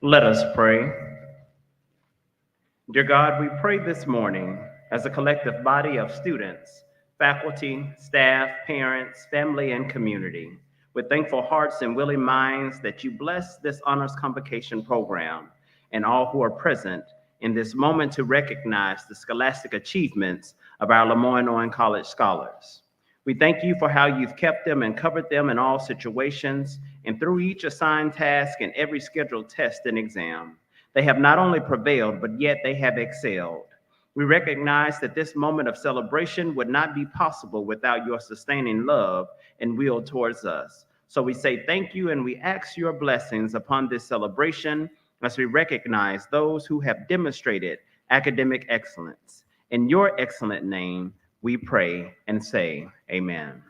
Let us pray. Dear God, we pray this morning as a collective body of students, faculty, staff, parents, family, and community, with thankful hearts and willing minds that you bless this honors convocation program and all who are present in this moment to recognize the scholastic achievements of our Lemoyne College scholars. We thank you for how you've kept them and covered them in all situations and through each assigned task and every scheduled test and exam. They have not only prevailed, but yet they have excelled. We recognize that this moment of celebration would not be possible without your sustaining love and will towards us. So we say thank you and we ask your blessings upon this celebration as we recognize those who have demonstrated academic excellence. In your excellent name, we pray and say, Amen.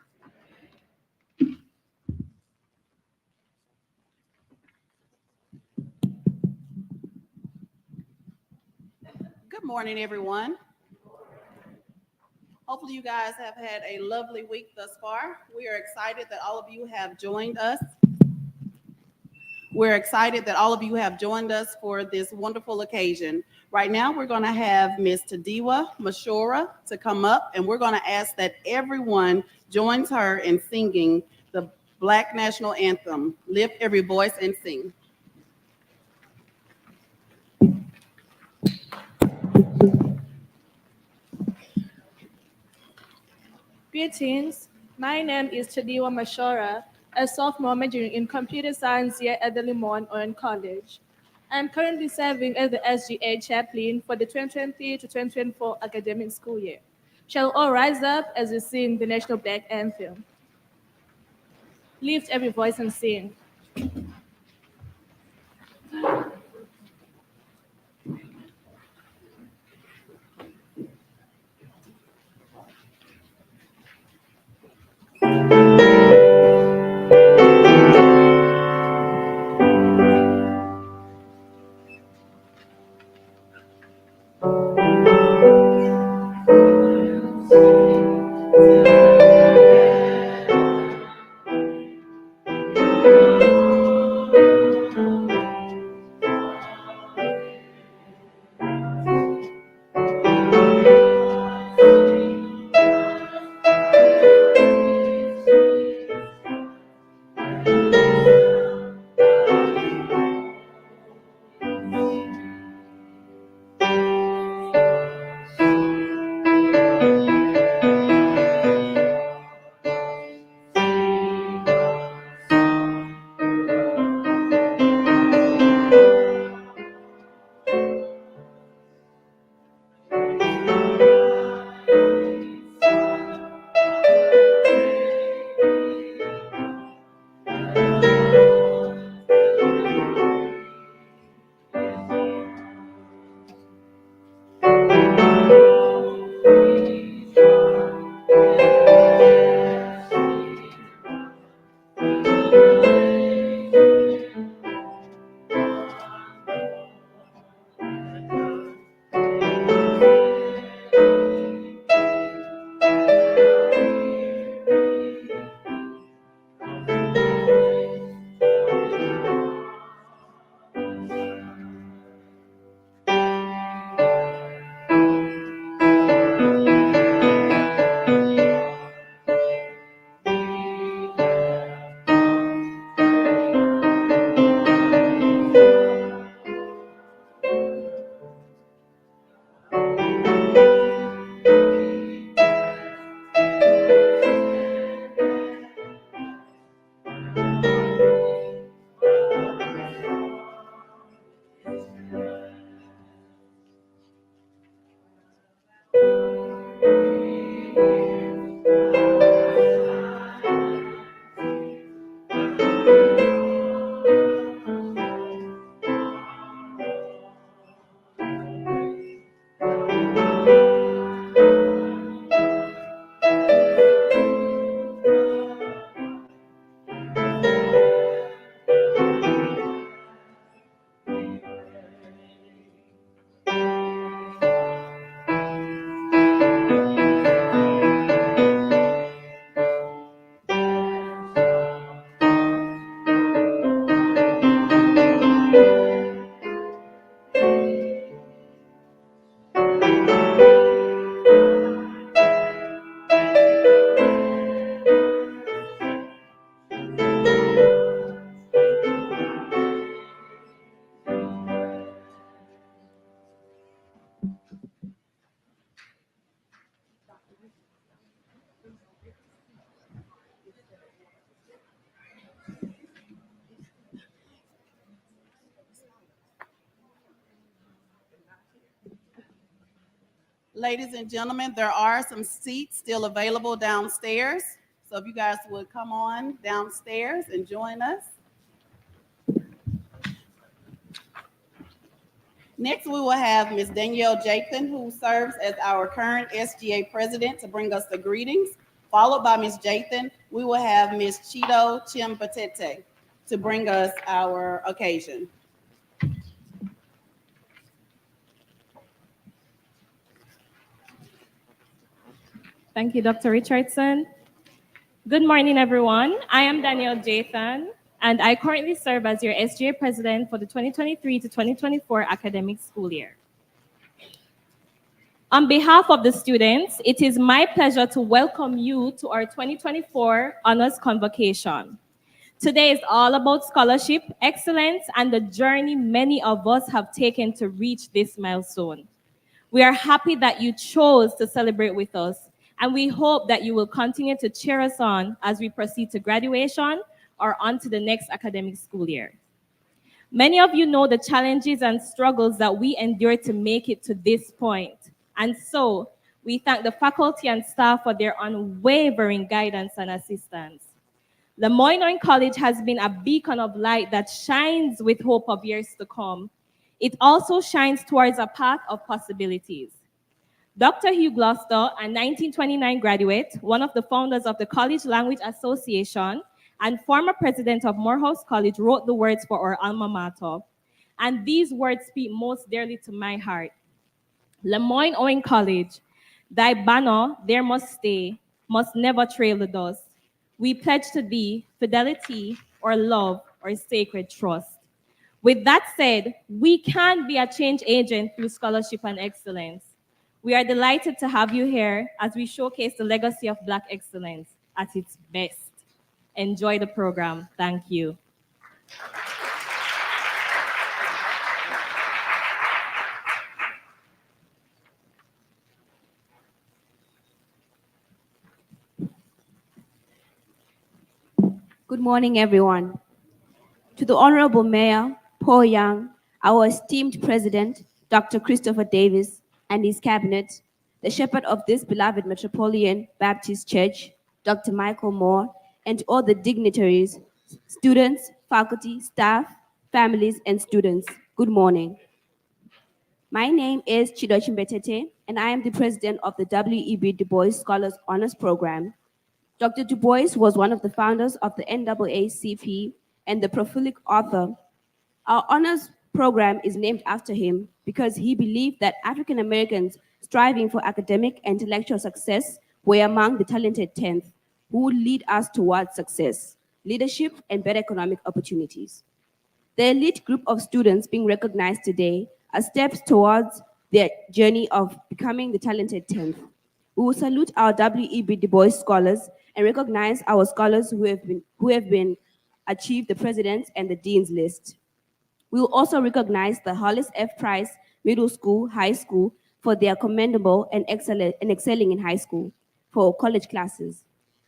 Good morning, everyone. Hopefully, you guys have had a lovely week thus far. We are excited that all of you have joined us. We're excited that all of you have joined us for this wonderful occasion. Right now, we're going to have Ms. Tadiwa Mashora to come up, and we're going to ask that everyone joins her in singing the Black National Anthem. Lift every voice and sing. Greetings, my name is Chadiwa Mashora, a sophomore majoring in computer science here at the Lemoyne College. I'm currently serving as the SGA chaplain for the 2023 to 2024 academic school year. Shall all rise up as we sing the National Black Anthem? Lift every voice and sing. Ladies and gentlemen, there are some seats still available downstairs. So if you guys would come on downstairs and join us. Next, we will have Ms. Danielle Jathan, who serves as our current SGA president, to bring us the greetings. Followed by Ms. Jathan, we will have Ms. Cheeto Chimpatete to bring us our occasion. Thank you, Dr. Richardson. Good morning, everyone. I am Danielle Jathan, and I currently serve as your SGA president for the 2023 to 2024 academic school year. On behalf of the students, it is my pleasure to welcome you to our 2024 Honors Convocation. Today is all about scholarship, excellence, and the journey many of us have taken to reach this milestone. We are happy that you chose to celebrate with us, and we hope that you will continue to cheer us on as we proceed to graduation or on to the next academic school year. Many of you know the challenges and struggles that we endure to make it to this point. And so, we thank the faculty and staff for their unwavering guidance and assistance. Lemoyne College has been a beacon of light that shines with hope of years to come. It also shines towards a path of possibilities. Dr. Hugh Gloucester, a 1929 graduate, one of the founders of the College Language Association, and former president of Morehouse College, wrote the words for our alma mater. And these words speak most dearly to my heart. Lemoyne College, thy banner there must stay, must never trail the dust. We pledge to thee fidelity or love or sacred trust. With that said, we can be a change agent through scholarship and excellence. We are delighted to have you here as we showcase the legacy of Black excellence at its best. Enjoy the program. Thank you. Good morning, everyone. To the Honorable Mayor, Paul Young, our esteemed President, Dr. Christopher Davis, and his cabinet, the shepherd of this beloved Metropolitan Baptist Church, Dr. Michael Moore, and all the dignitaries, students, faculty, staff, families, and students, good morning. My name is Chido Chimbetete, and I am the president of the W.E.B. Du Bois Scholars Honors Program. Dr. Du Bois was one of the founders of the NAACP and the prolific author. Our honors program is named after him because he believed that African Americans striving for academic and intellectual success were among the talented 10th who would lead us towards success, leadership, and better economic opportunities. The elite group of students being recognized today are steps towards their journey of becoming the talented 10th. We will salute our W.E.B. Du Bois scholars and recognize our scholars who have been achieved the president's and the dean's list. We will also recognize the Hollis F. Price Middle School, High School for their commendable and excelling in high school for college classes.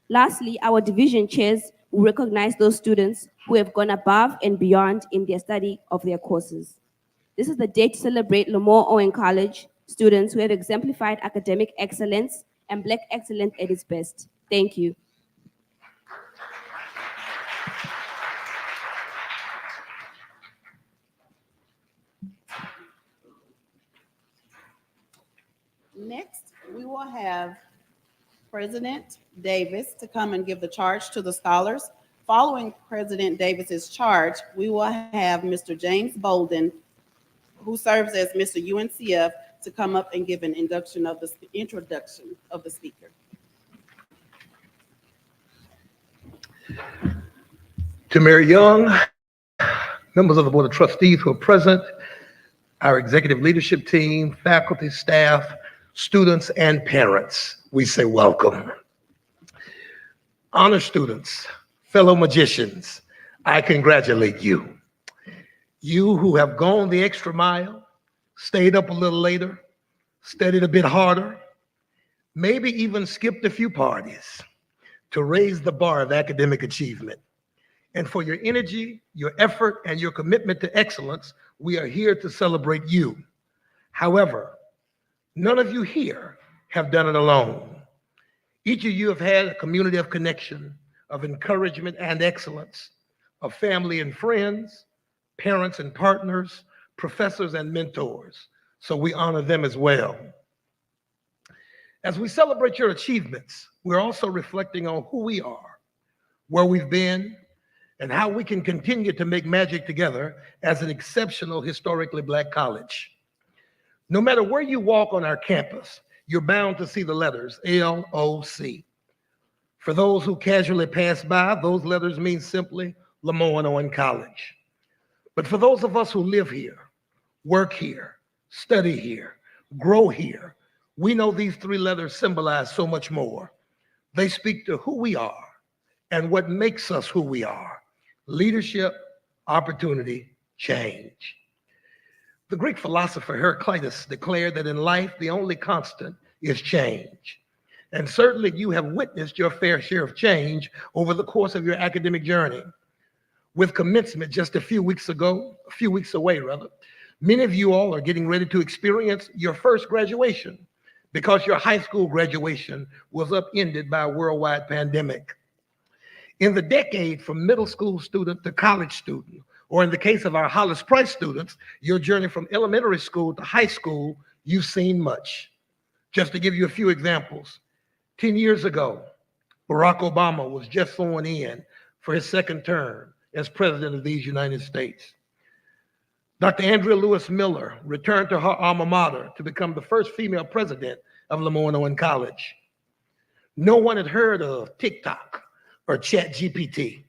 Lastly, our division chairs will recognize those students who have gone above and beyond in their study of their courses. This is the day to celebrate Lemoyne College students who have exemplified academic excellence and Black excellence at its best. Thank you. Next, we will have President Davis to come and give the charge to the scholars. Following President Davis's charge, we will have Mr. James Bolden, who serves as Mr. UNCF, to come up and give an introduction of the speaker. To Mayor Young, members of the Board of Trustees who are present, our executive leadership team, faculty, staff, students, and parents, we say welcome. Honor students, fellow magicians, I congratulate you. You who have gone the extra mile, stayed up a little later, studied a bit harder, maybe even skipped a few parties to raise the bar of academic achievement. And for your energy, your effort, and your commitment to excellence, we are here to celebrate you. However, None of you here have done it alone. Each of you have had a community of connection, of encouragement and excellence, of family and friends, parents and partners, professors and mentors. So we honor them as well. As we celebrate your achievements, we're also reflecting on who we are, where we've been, and how we can continue to make magic together as an exceptional historically Black college. No matter where you walk on our campus, you're bound to see the letters LOC. For those who casually pass by, those letters mean simply Lemoyne Owen College. But for those of us who live here, work here, study here, grow here, we know these three letters symbolize so much more. They speak to who we are and what makes us who we are: leadership, opportunity, change. The Greek philosopher Heraclitus declared that in life, the only constant is change. And certainly you have witnessed your fair share of change over the course of your academic journey. With commencement just a few weeks away, many of you all are getting ready to experience your first graduation because your high school graduation was upended by a worldwide pandemic. In the decade from middle school student to college student, or in the case of our Hollis Price students, your journey from elementary school to high school, you've seen much. Just to give you a few examples, 10 years ago, Barack Obama was just sworn in for his second term as president of these United States. Dr. Andrea Lewis Miller returned to her alma mater to become the first female president of Lemoyne Owen College. No one had heard of TikTok or ChatGPT.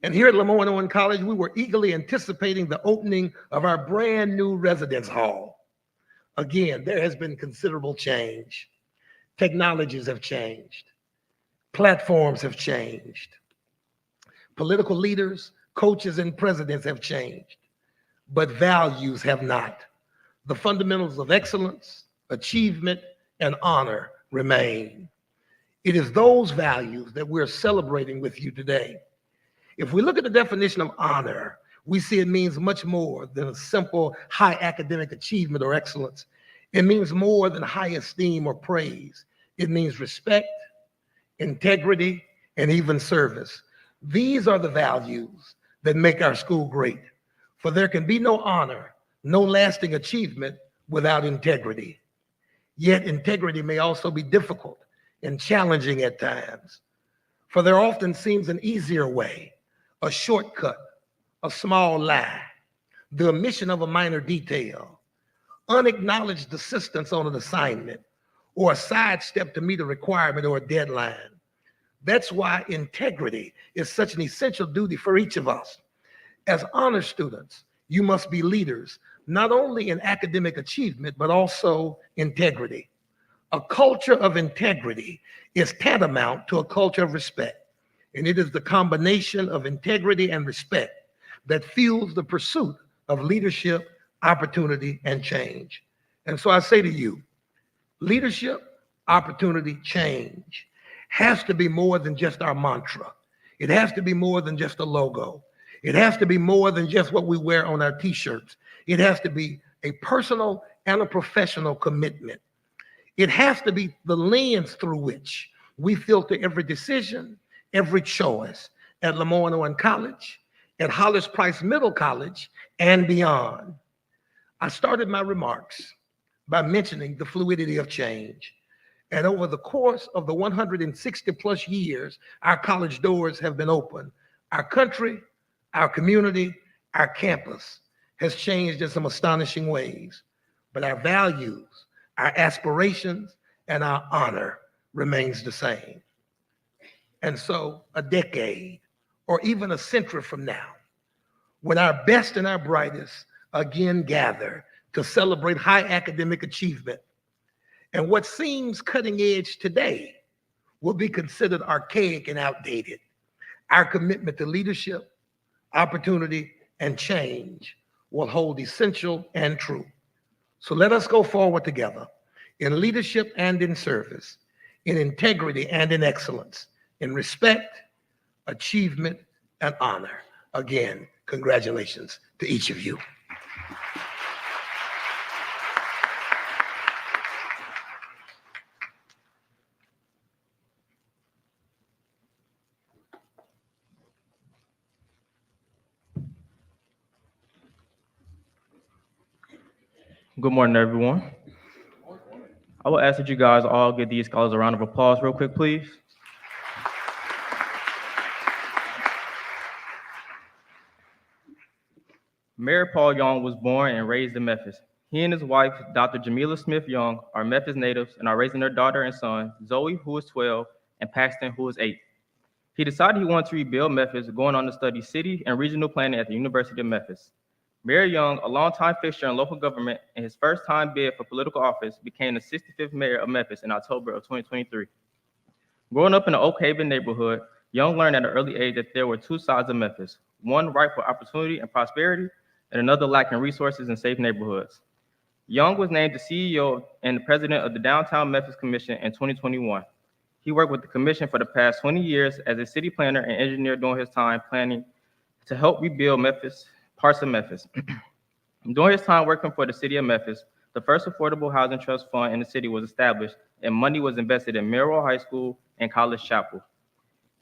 And here at Lemoyne Owen College, we were eagerly anticipating the opening of our brand new residence hall. Again, there has been considerable change. Technologies have changed. Platforms have changed. Political leaders, coaches, and presidents have changed, but values have not. The fundamentals of excellence, achievement, and honor remain. It is those values that we're celebrating with you today. If we look at the definition of honor, we see it means much more than a simple high academic achievement or excellence. It means more than high esteem or praise. It means respect, integrity, and even service. These are the values that make our school great. For there can be no honor, no lasting achievement without integrity. Yet integrity may also be difficult and challenging at times. For there often seems an easier way, a shortcut, a small lie, the omission of a minor detail, unacknowledged assistance on an assignment, or a sidestep to meet a requirement or a deadline. That's why integrity is such an essential duty for each of us. As honor students, you must be leaders, not only in academic achievement, but also integrity. A culture of integrity is tantamount to a culture of respect. And it is the combination of integrity and respect that fuels the pursuit of leadership, opportunity, and change. And so I say to you, leadership, opportunity, change has to be more than just our mantra. It has to be more than just a logo. It has to be more than just what we wear on our t-shirts. It has to be a personal and a professional commitment. It has to be the lens through which we filter every decision, every choice at Lemoyne Owen College, at Hollis Price Middle College, and beyond. I started my remarks by mentioning the fluidity of change. And over the course of the 160 plus years, our college doors have been open. Our country, our community, our campus has changed in some astonishing ways. But our values, our aspirations, and our honor remains the same. And so a decade or even a century from now, when our best and our brightest again gather to celebrate high academic achievement, and what seems cutting edge today will be considered archaic and outdated, our commitment to leadership, opportunity, and change will hold essential and true. So let us go forward together in leadership and in service, in integrity and in excellence, in respect, achievement, and honor. Again, congratulations to each of you. Good morning, everyone. I will ask that you guys all give these scholars a round of applause real quick, please. Mayor Paul Young was born and raised in Memphis. He and his wife, Dr. Jamila Smith Young, are Memphis natives and are raising their daughter and son, Zoe, who is 12, and Paxton, who is 8. He decided he wanted to rebuild Memphis, going on to study city and regional planning at the University of Memphis. Mayor Young, a longtime fixture in local government and his first time bid for political office, became the 65th mayor of Memphis in October of 2023. Growing up in the Oak Haven neighborhood, Young learned at an early age that there were two sides of Memphis, one ripe for opportunity and prosperity, and another lacking resources and safe neighborhoods. Young was named the CEO and the president of the Downtown Memphis Commission in 2021. He worked with the commission for the past 20 years as a city planner and engineer during his time planning to help rebuild Memphis, parts of Memphis. During his time working for the city of Memphis, the first affordable housing trust fund in the city was established and money was invested in Merrill High School and College Chapel.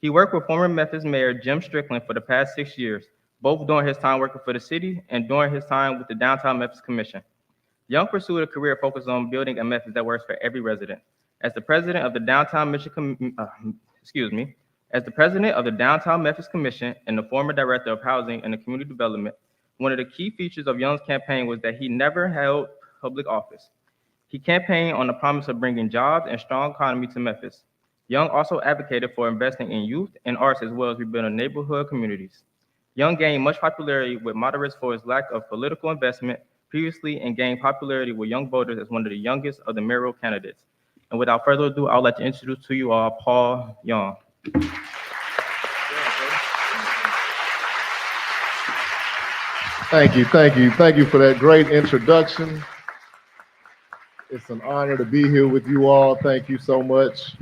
He worked with former Memphis Mayor Jim Strickland for the past 6 years, both during his time working for the city and during his time with the Downtown Memphis Commission. Young pursued a career focused on building a Memphis that works for every resident. As the president of the Downtown Memphis Commission and the former director of housing and community development, one of the key features of Young's campaign was that he never held public office. He campaigned on the promise of bringing jobs and strong economy to Memphis. Young also advocated for investing in youth and arts as well as rebuilding neighborhood communities. Young gained much popularity with moderates for his lack of political investment previously and gained popularity with young voters as one of the youngest of the mayoral candidates. And without further ado, I would like to introduce to you all Paul Young. Thank you for that great introduction. It's an honor to be here with you all. Thank you so much.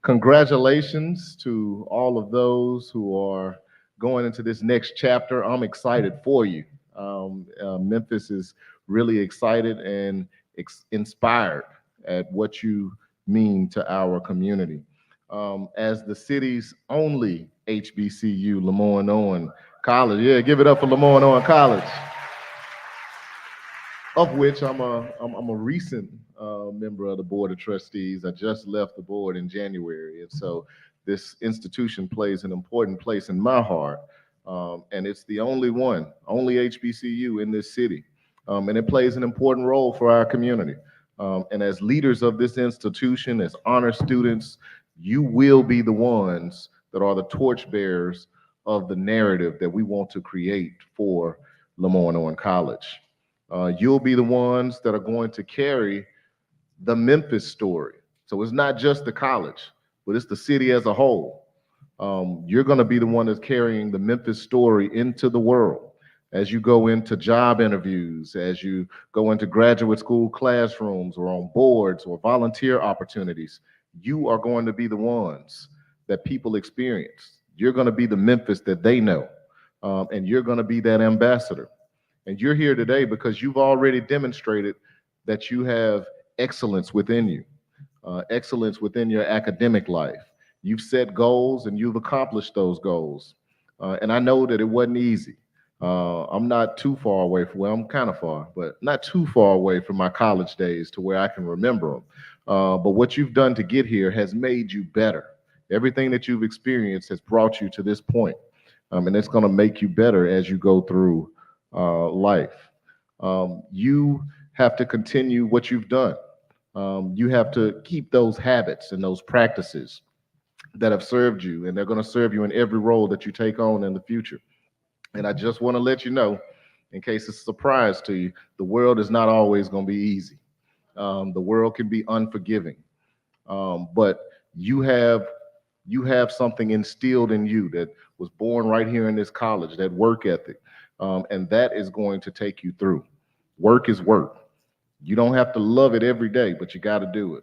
Congratulations to all of those who are going into this next chapter. I'm excited for you. Memphis is really excited and inspired at what you mean to our community. As the city's only HBCU, Lemoyne-Owen College. Yeah, give it up for Lemoyne-Owen College, of which I'm a recent member of the Board of Trustees. I just left the board in January, and so this institution plays an important place in my heart. And it's the only HBCU in this city, and it plays an important role for our community. And as leaders of this institution, as honor students, you will be the ones that are the torchbearers of the narrative that we want to create for Lemoyne-Owen College. You'll be the ones that are going to carry the Memphis story. So it's not just the college, but it's the city as a whole. You're going to be the one that's carrying the Memphis story into the world. As you go into job interviews, as you go into graduate school classrooms or on boards or volunteer opportunities, you are going to be the ones that people experience. You're going to be the Memphis that they know, and you're going to be that ambassador. And you're here today because you've already demonstrated that you have excellence within you, excellence within your academic life. You've set goals and you've accomplished those goals. And I know that it wasn't easy. I'm not too far away from, well, I'm kind of far, but not too far away from my college days to where I can remember them. But what you've done to get here has made you better. Everything that you've experienced has brought you to this point. And it's going to make you better as you go through life. You have to continue what you've done. You have to keep those habits and those practices that have served you, and they're going to serve you in every role that you take on in the future. And I just want to let you know, in case it's a surprise to you, the world is not always going to be easy. The world can be unforgiving, but you have something instilled in you that was born right here in this college, that work ethic, and that is going to take you through. Work is work. You don't have to love it every day, but you got to do it.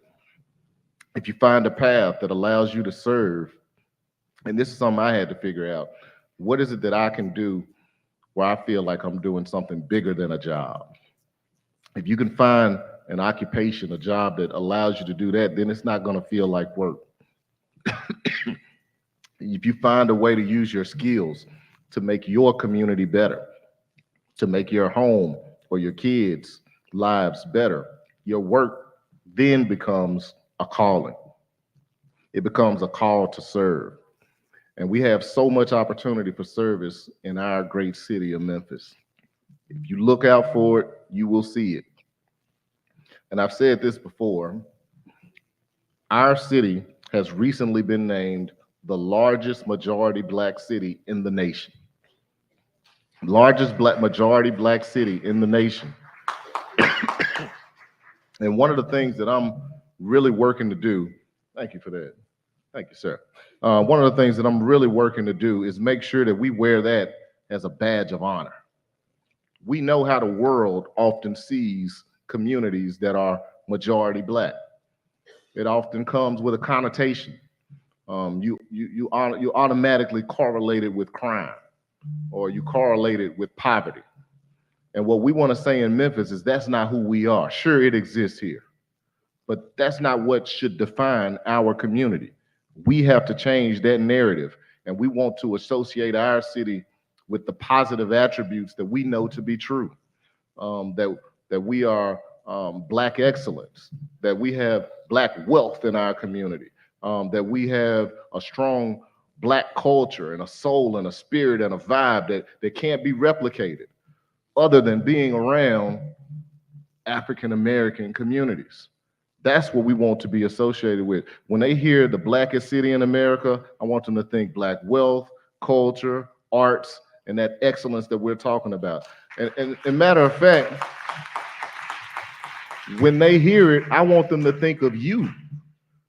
If you find a path that allows you to serve, and this is something I had to figure out, what is it that I can do where I feel like I'm doing something bigger than a job? If you can find an occupation, a job that allows you to do that, then it's not going to feel like work. If you find a way to use your skills to make your community better, to make your home or your kids' lives better, your work then becomes a calling. It becomes a call to serve. And we have so much opportunity for service in our great city of Memphis. If you look out for it, you will see it. And I've said this before, our city has recently been named the largest majority Black city in the nation. Largest majority Black city in the nation. And one of the things that I'm really working to do, thank you for that. Thank you, sir. One of the things that I'm really working to do is make sure that we wear that as a badge of honor. We know how the world often sees communities that are majority Black. It often comes with a connotation. You automatically correlate it with crime, or you correlate it with poverty. And what we want to say in Memphis is that's not who we are. Sure, it exists here, but that's not what should define our community. We have to change that narrative, and we want to associate our city with the positive attributes that we know to be true, that we are Black excellence, that we have Black wealth in our community, that we have a strong Black culture and a soul and a spirit and a vibe that can't be replicated other than being around African American communities. That's what we want to be associated with. When they hear the Blackest city in America, I want them to think Black wealth, culture, arts, and that excellence that we're talking about. And matter of fact, when they hear it, I want them to think of you,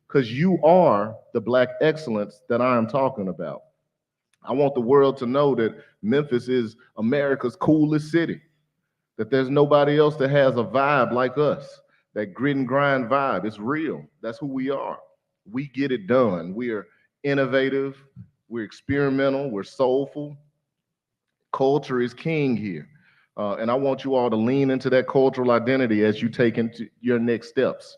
because you are the Black excellence that I am talking about. I want the world to know that Memphis is America's coolest city, that there's nobody else that has a vibe like us, that grit and grind vibe. It's real. That's who we are. We get it done. We are innovative. We're experimental. We're soulful. Culture is king here. And I want you all to lean into that cultural identity as you take into your next steps,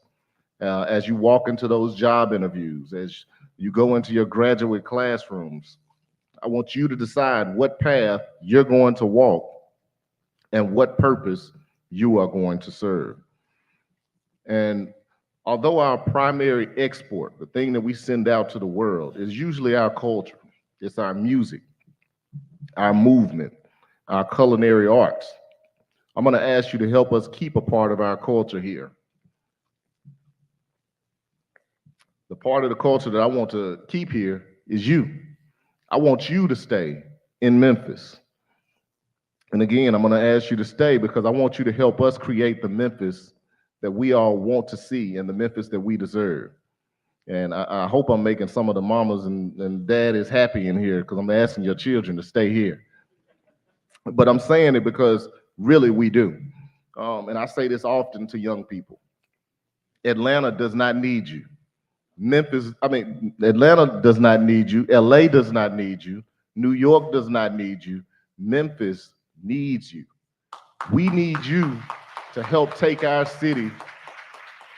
as you walk into those job interviews, as you go into your graduate classrooms. I want you to decide what path you're going to walk and what purpose you are going to serve. And although our primary export, the thing that we send out to the world, is usually our culture, it's our music, our movement, our culinary arts, I'm going to ask you to help us keep a part of our culture here. The part of the culture that I want to keep here is you. I want you to stay in Memphis. And again, I'm going to ask you to stay because I want you to help us create the Memphis that we all want to see and the Memphis that we deserve. And I hope I'm making some of the mamas and daddies happy in here, because I'm asking your children to stay here. But I'm saying it because really we do. And I say this often to young people. Atlanta does not need you. Atlanta does not need you. LA does not need you. New York does not need you. Memphis needs you. We need you to help take our city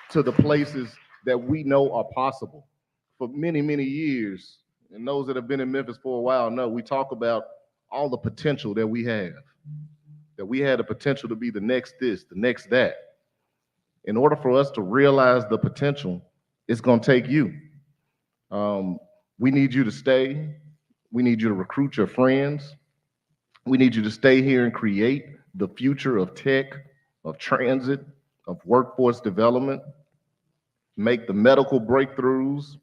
to the places that we know are possible. For many, many years, and those that have been in Memphis for a while know, we talk about all the potential that we have, that we had the potential to be the next this, the next that. In order for us to realize the potential, it's going to take you. We need you to stay. We need you to recruit your friends. We need you to stay here and create the future of tech, of transit, of workforce development, make the medical breakthroughs,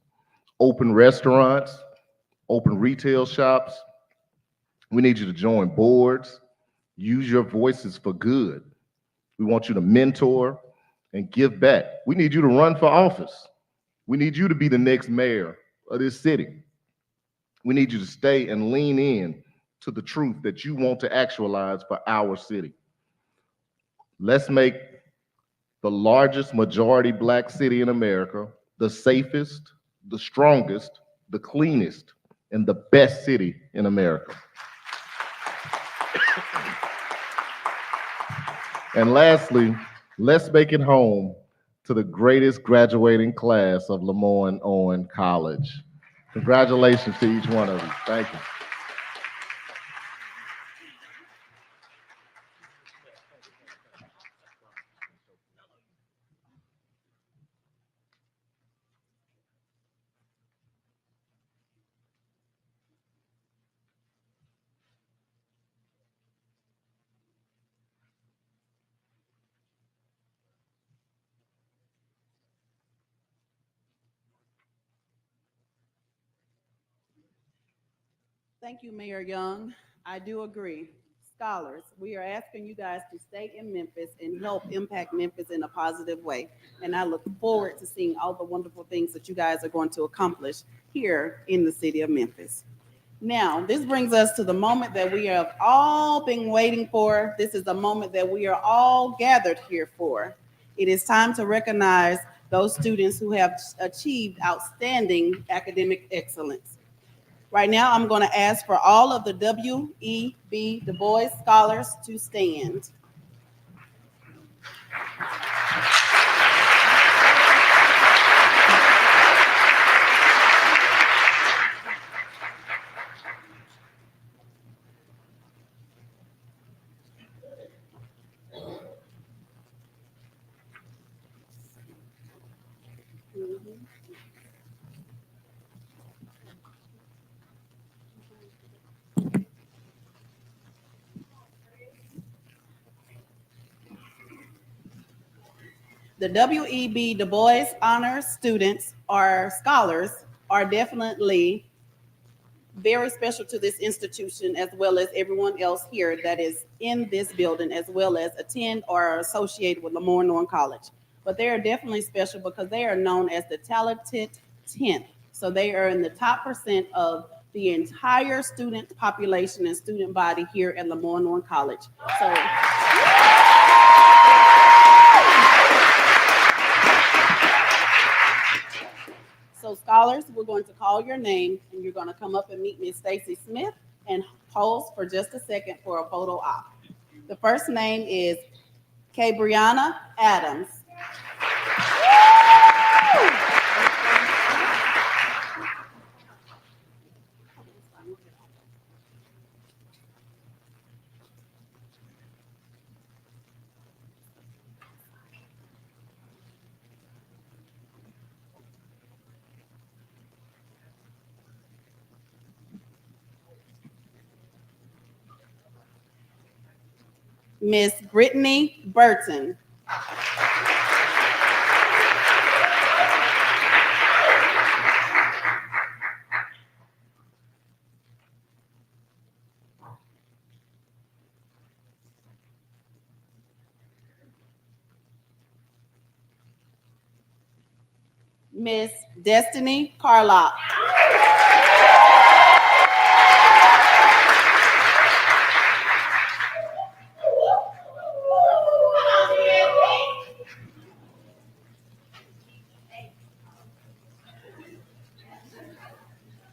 open restaurants, open retail shops. We need you to join boards, use your voices for good. We want you to mentor and give back. We need you to run for office. We need you to be the next mayor of this city. We need you to stay and lean in to the truth that you want to actualize for our city. Let's make the largest majority Black city in America the safest, the strongest, the cleanest, and the best city in America. And lastly, let's make it home to the greatest graduating class of Lemoyne-Owen College. Congratulations to each one of you. Thank you. Thank you, Mayor Young. I do agree. Scholars, we are asking you guys to stay in Memphis and help impact Memphis in a positive way. And I look forward to seeing all the wonderful things that you guys are going to accomplish here in the city of Memphis. Now, this brings us to the moment that we have all been waiting for. This is the moment that we are all gathered here for. It is time to recognize those students who have achieved outstanding academic excellence. Right now, I'm going to ask for all of the W.E.B. Du Bois scholars to stand. The W.E.B. Du Bois Honors students or scholars are definitely very special to this institution as well as everyone else here that is in this building as well as attend or are associated with Lemoore Norman College. But they are definitely special because they are known as the talented 10th. So they are in the top percent of the entire student population and student body here at Lemoore Norman College. So scholars, we're going to call your name and you're going to come up and meet Miss Stacy Smith and pose for just a second for a photo op. The first name is Kabriana Adams. Miss Brittany Burton. Miss Destiny Carlock.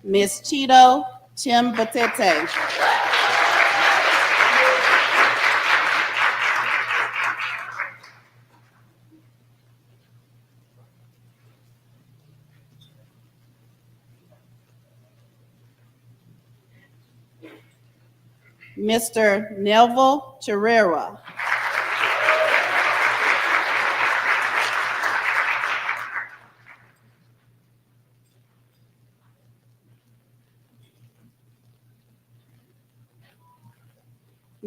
Miss Cheeto Chimbatete. Mr. Neville Chirera.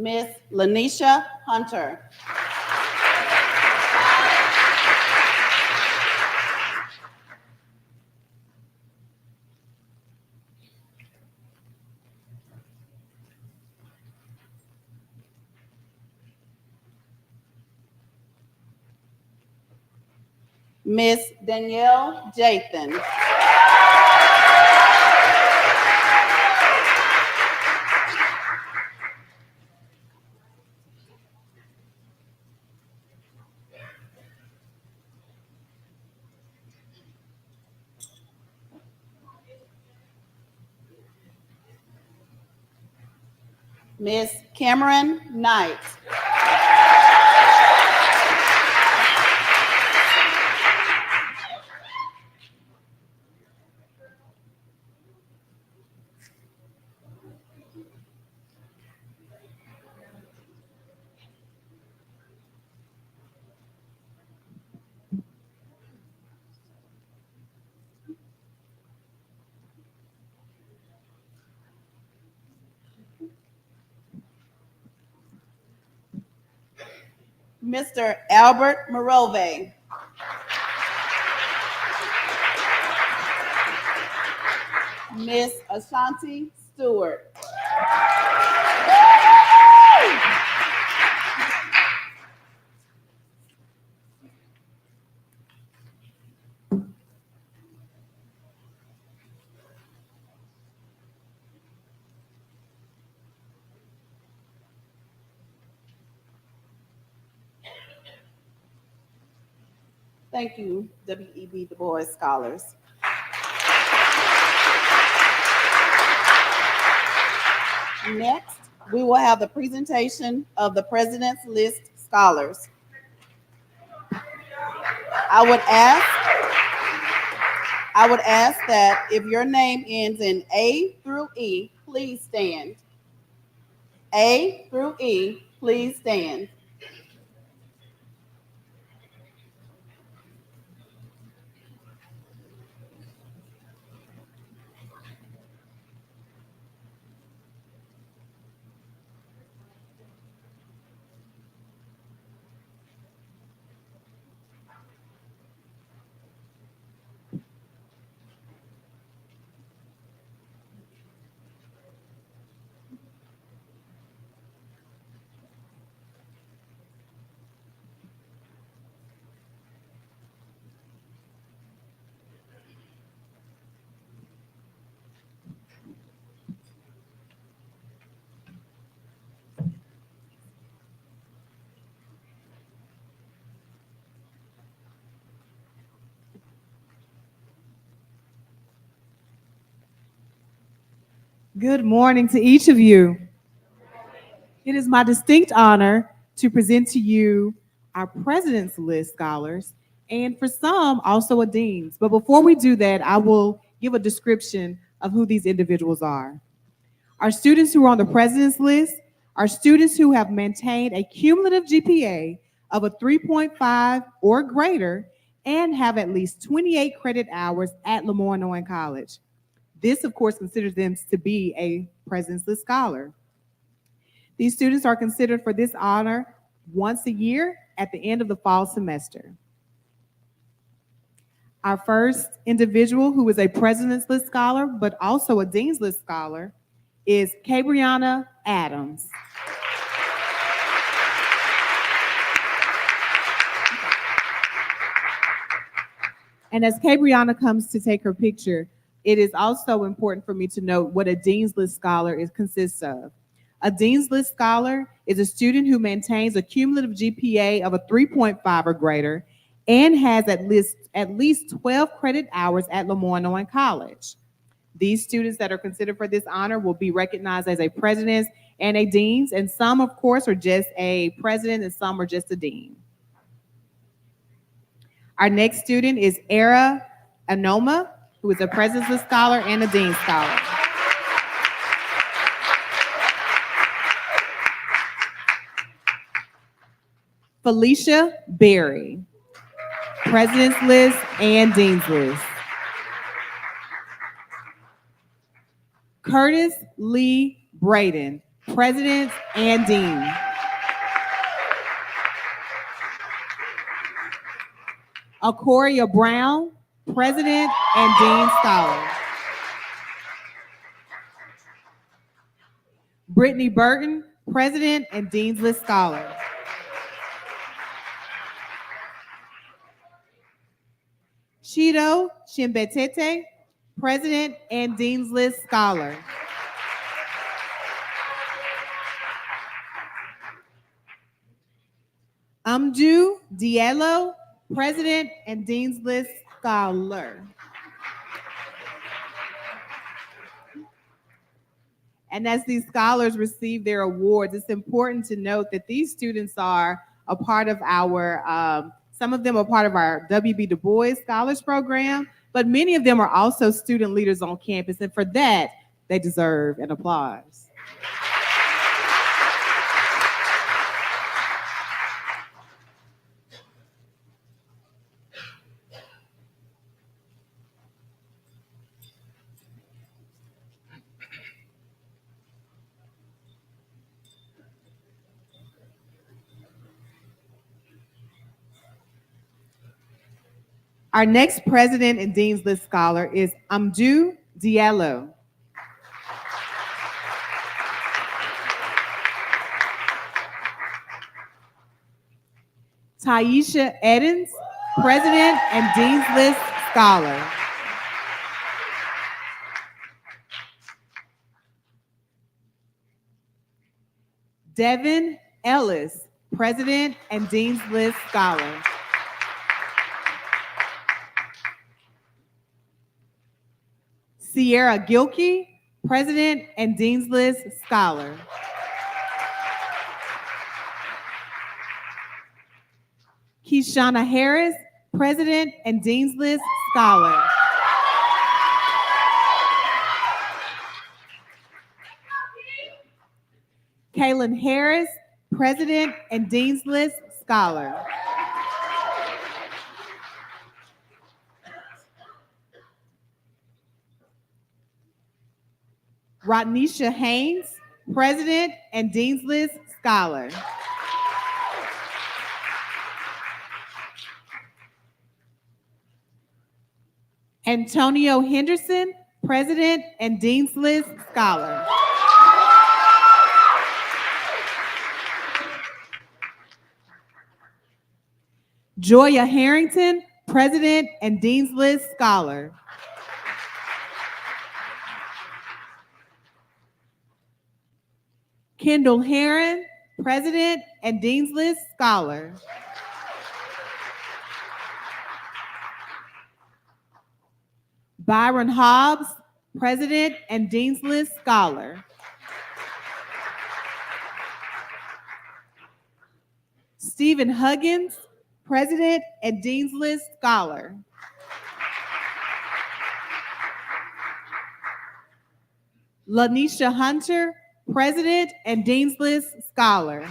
Miss Lanisha Hunter. Miss Danielle Jathan. Miss Cameron Knight. Mr. Albert Morove. Miss Ashanti Stewart. Thank you, W.E.B. Du Bois Scholars. Next, we will have the presentation of the President's List Scholars. I would ask that if your name ends in A through E, please stand. A through E, please stand. Good morning to each of you. It is my distinct honor to present to you our President's List Scholars, and for some, also a Dean's. But before we do that, I will give a description of who these individuals are. Our students who are on the President's List are students who have maintained a cumulative GPA of a 3.5 or greater and have at least 28 credit hours at Lemoyne College. This, of course, considers them to be a President's List Scholar. These students are considered for this honor once a year at the end of the fall semester. Our first individual who is a President's List Scholar, but also a Dean's List Scholar, is Cabriana Adams. And as Cabriana comes to take her picture, it is also important for me to note what a Dean's List Scholar consists of. A Dean's List Scholar is a student who maintains a cumulative GPA of a 3.5 or greater and has at least 12 credit hours at Lemoyne College. These students that are considered for this honor will be recognized as a president's and a dean's, and some, of course, are just a president and some are just a dean. Our next student is Era Anoma, who is a President's List Scholar and a Dean's Scholar. Felicia Berry, President's List and Dean's List. Curtis Lee Braden, President and Dean. Acoria Brown, President and Dean Scholar. Brittany Burton, President and Dean's List Scholar. Chido Shimbetete, President and Dean's List Scholar. Amju Diallo, President and Dean's List Scholar. And as these scholars receive their awards, it's important to note that these students are a part of our, some of them are part of our W.B. Du Bois Scholars Program, but many of them are also student leaders on campus, and for that, they deserve an applause. Our next President and Dean's List Scholar is Amju Diallo. Taisha Edens, President and Dean's List Scholar. Devin Ellis, President and Dean's List Scholar. Sierra Gilkey, President and Dean's List Scholar. Keshana Harris, President and Dean's List Scholar. Kaylin Harris, President and Dean's List Scholar. Rodnisha Haynes, President and Dean's List Scholar. Antonio Henderson, President and Dean's List Scholar. Joya Harrington, President and Dean's List Scholar. Kendall Heron, President and Dean's List Scholar. Byron Hobbs, President and Dean's List Scholar. Stephen Huggins, President and Dean's List Scholar. Lanisha Hunter, President and Dean's List Scholar.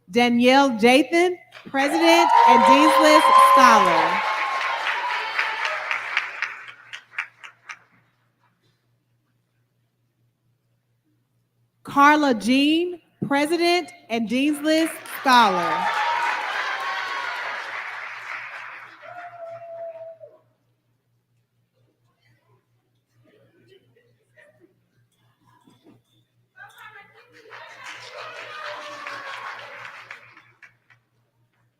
Danielle Jathan, President and Dean's List Scholar. Carla Jean, President and Dean's List Scholar.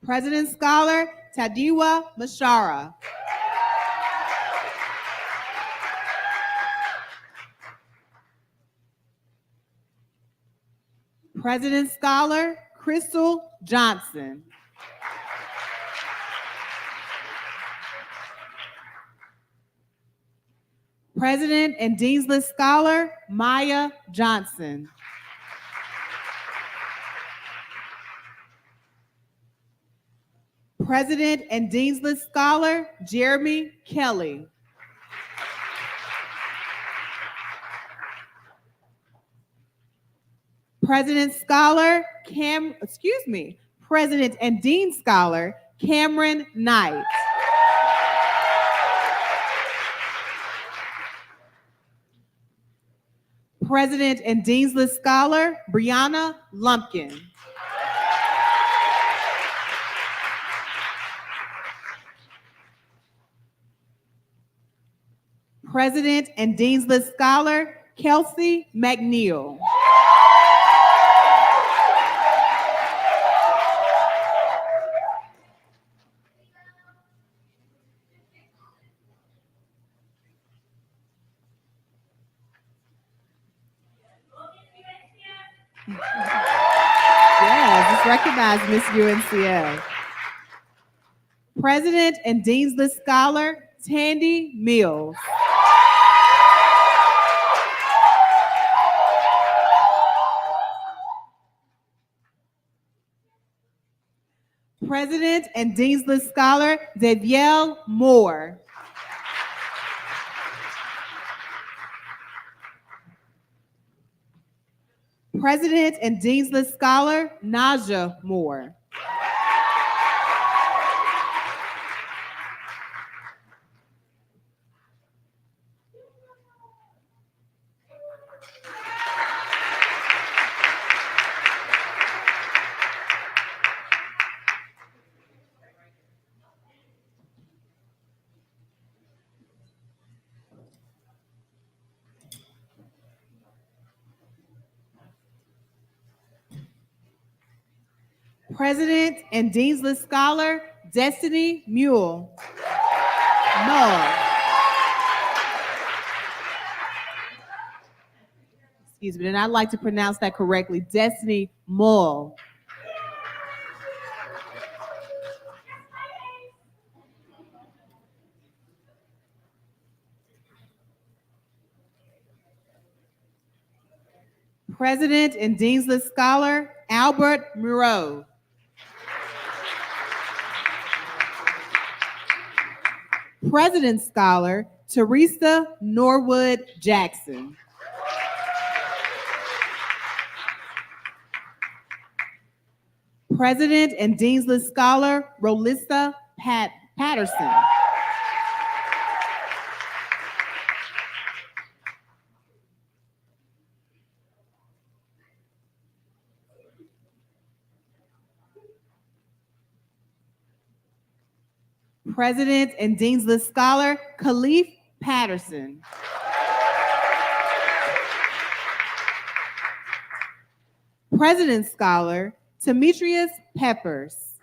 President Scholar Tadiwa Mashara. President Scholar Crystal Johnson. President and Dean's List Scholar Maya Johnson. President and Dean's List Scholar Jeremy Kelly. President Scholar President and Dean Scholar Cameron Knight. President and Dean's List Scholar Brianna Lumpkin. President and Dean's List Scholar Kelsey McNeil. Yes, let's recognize Miss UNCF. President and Dean's List Scholar Tandy Mills. President and Dean's List Scholar Davielle Moore. President and Dean's List Scholar Naja Moore. President and Dean's List Scholar, Destiny Mull. Excuse me, and I'd like to pronounce that correctly, Destiny Mull. President and Dean's List Scholar, Albert Moreau. President's Scholar, Teresa Norwood Jackson. President and Dean's List Scholar, Rolissa Patterson. President and Dean's List Scholar, Khalif Patterson. President's Scholar, Demetrius Peppers.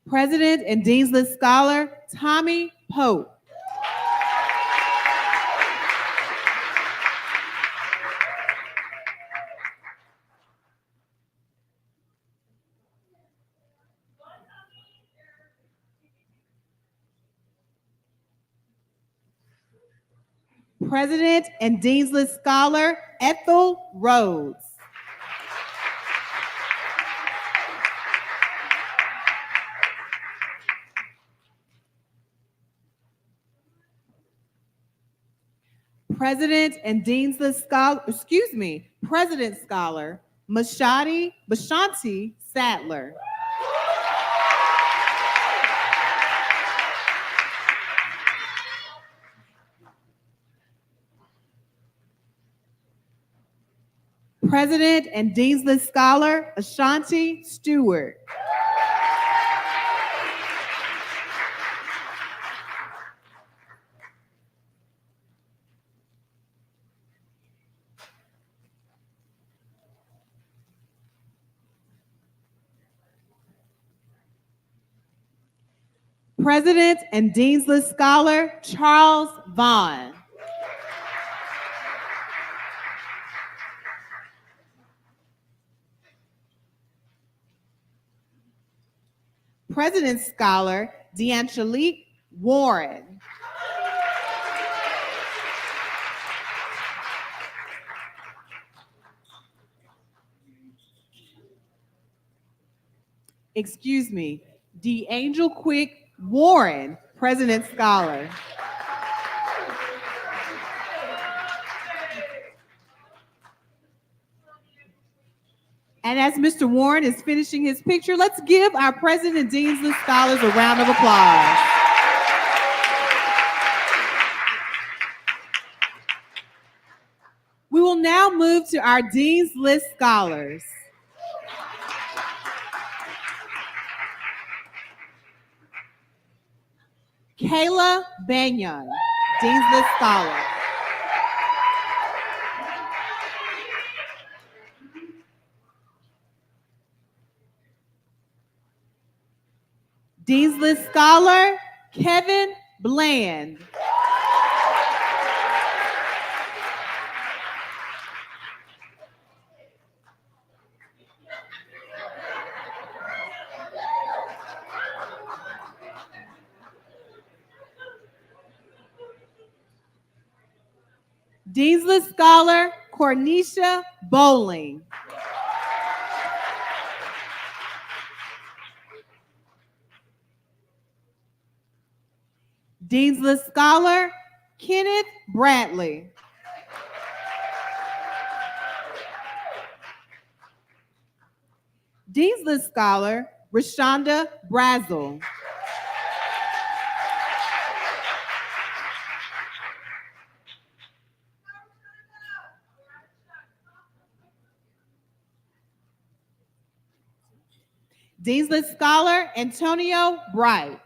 President and Dean's List Scholar, Tommy Pope. President and Dean's List Scholar, Ethel Rhodes. President and Dean's List Scholar, President's Scholar, Bashanti Sadler. President and Dean's List Scholar, Ashanti Stewart. President and Dean's List Scholar, Charles Vaughn. President's Scholar, D'Angelique Warren. D'Angel Quick Warren, President's Scholar. And as Mr. Warren is finishing his picture, let's give our President and Dean's List Scholars a round of applause. We will now move to our Dean's List Scholars. Kayla Banyan, Dean's List Scholar. Dean's List Scholar, Kevin Bland. Dean's List Scholar, Cornisha Bowling. Dean's List Scholar, Kenneth Bradley. Dean's List Scholar, Rashonda Brazel. Dean's List Scholar, Antonio Bright.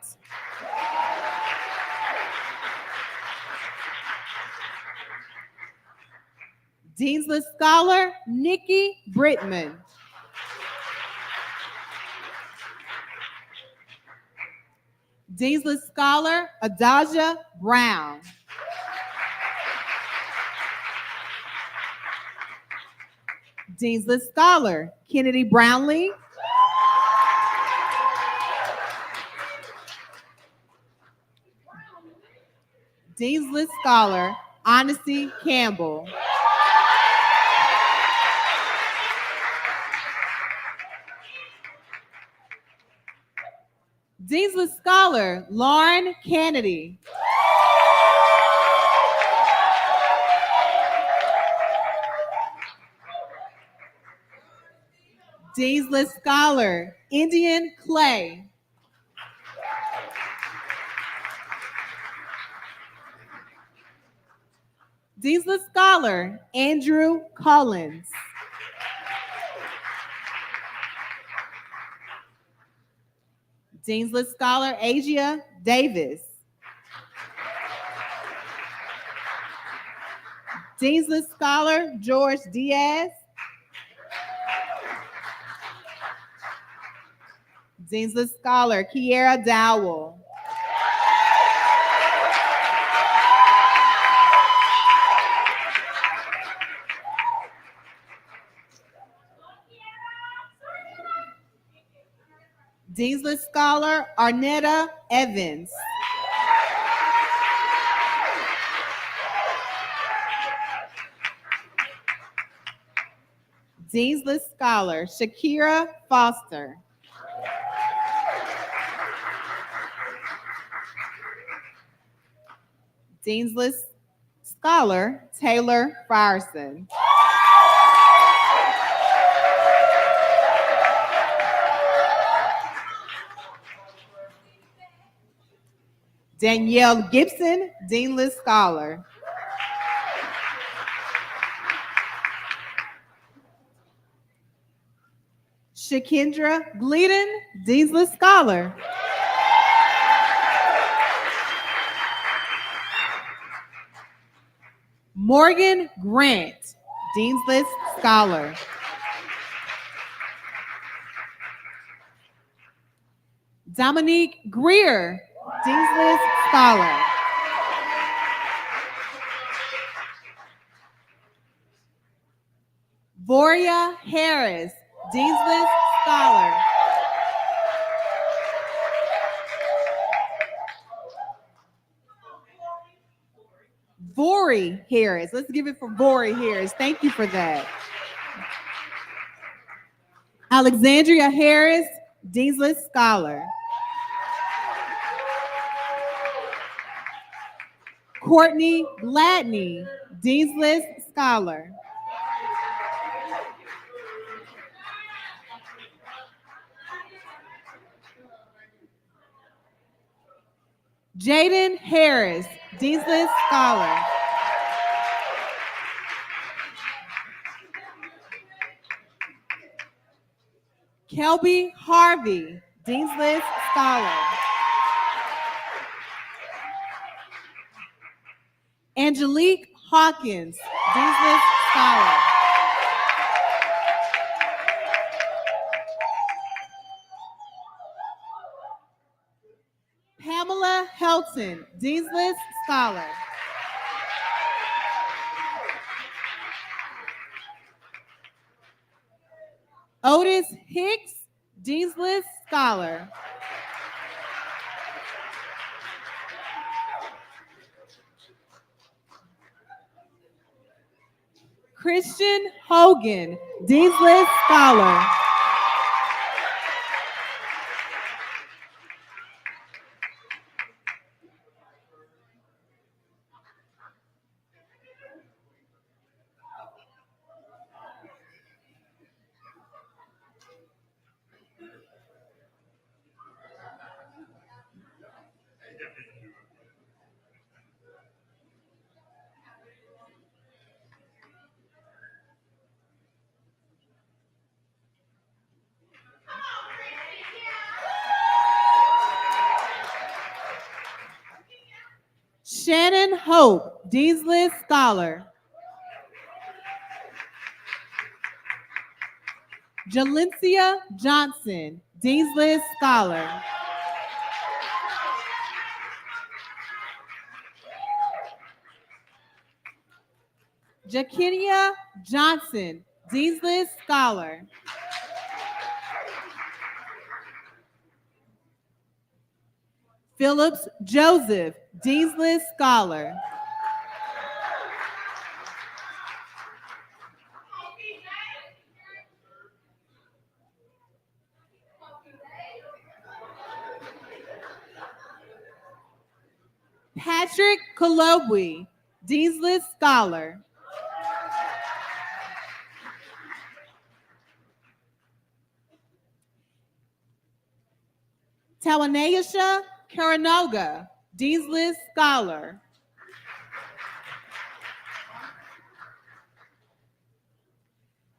Dean's List Scholar, Nikki Brittman. Dean's List Scholar, Adaja Brown. Dean's List Scholar, Kennedy Brownlee. Dean's List Scholar, Honesty Campbell. Dean's List Scholar, Lauren Kennedy. Dean's List Scholar, Indian Clay. Dean's List Scholar, Andrew Collins. Dean's List Scholar, Asia Davis. Dean's List Scholar, George Diaz. Dean's List Scholar, Kiera Dowell. Dean's List Scholar, Arnetta Evans. Dean's List Scholar, Shakira Foster. Dean's List Scholar, Taylor Frierson. Danielle Gibson, Dean's List Scholar. Shakindra Gleedon, Dean's List Scholar. Morgan Grant, Dean's List Scholar. Dominique Greer, Dean's List Scholar. Voria Harris, Dean's List Scholar. Vori Harris. Let's give it for Vori Harris. Thank you for that. Alexandria Harris, Dean's List Scholar. Courtney Gladney, Dean's List Scholar. Jaden Harris, Dean's List Scholar. Kelby Harvey, Dean's List Scholar. Angelique Hawkins, Dean's List Scholar. Pamela Helton, Dean's List Scholar. Otis Hicks, Dean's List Scholar. Christian Hogan, Dean's List Scholar. Shannon Hope, Dean's List Scholar. Jalencia Johnson, Dean's List Scholar. Jakinia Johnson, Dean's List Scholar. Phillips Joseph, Dean's List Scholar. Patrick Kolobwe, Dean's List Scholar. Tawanayasha Karanoga, Dean's List Scholar.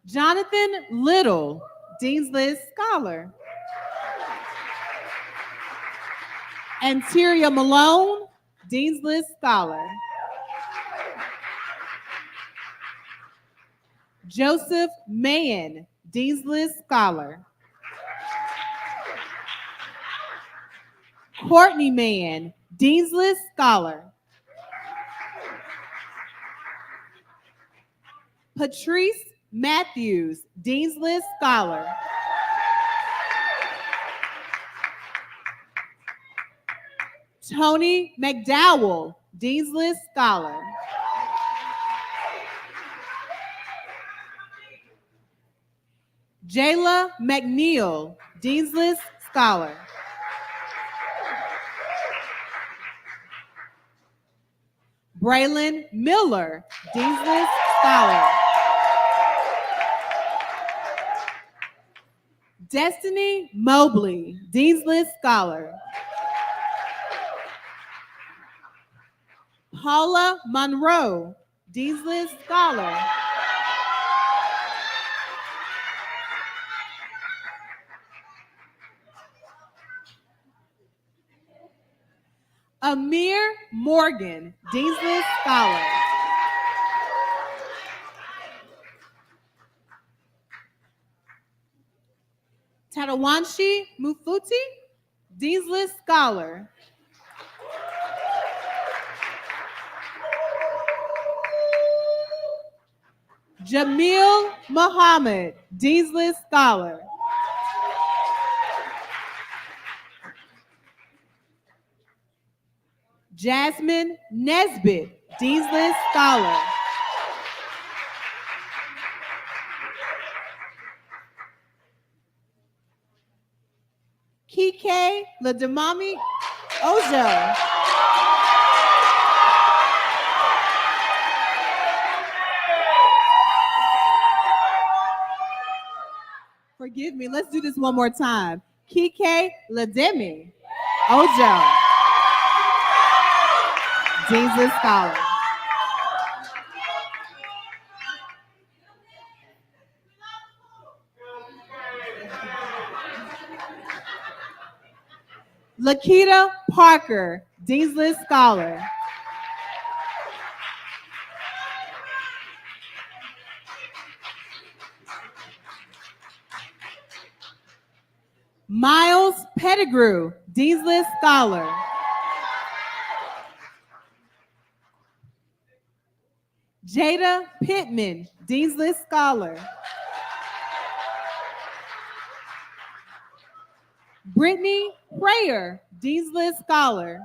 Jonathan Little, Dean's List Scholar. Anteria Malone, Dean's List Scholar. Joseph Mann, Dean's List Scholar. Courtney Mann, Dean's List Scholar. Patrice Matthews, Dean's List Scholar. Tony McDowell, Dean's List Scholar. Jayla McNeil, Dean's List Scholar. Braylon Miller, Dean's List Scholar. Destiny Mobley, Dean's List Scholar. Paula Monroe, Dean's List Scholar. Amir Morgan, Dean's List Scholar. Tadawanshi Mufuti, Dean's List Scholar. Jamil Muhammad, Dean's List Scholar. Jasmine Nesbitt, Dean's List Scholar. Kike Ladamami Ojo. Forgive me, let's do this one more time. Kike Lademi Ojo, Dean's List Scholar. Lakita Parker, Dean's List Scholar. Miles Pettigrew, Dean's List Scholar. Jada Pittman, Dean's List Scholar. Brittany Prayer, Dean's List Scholar.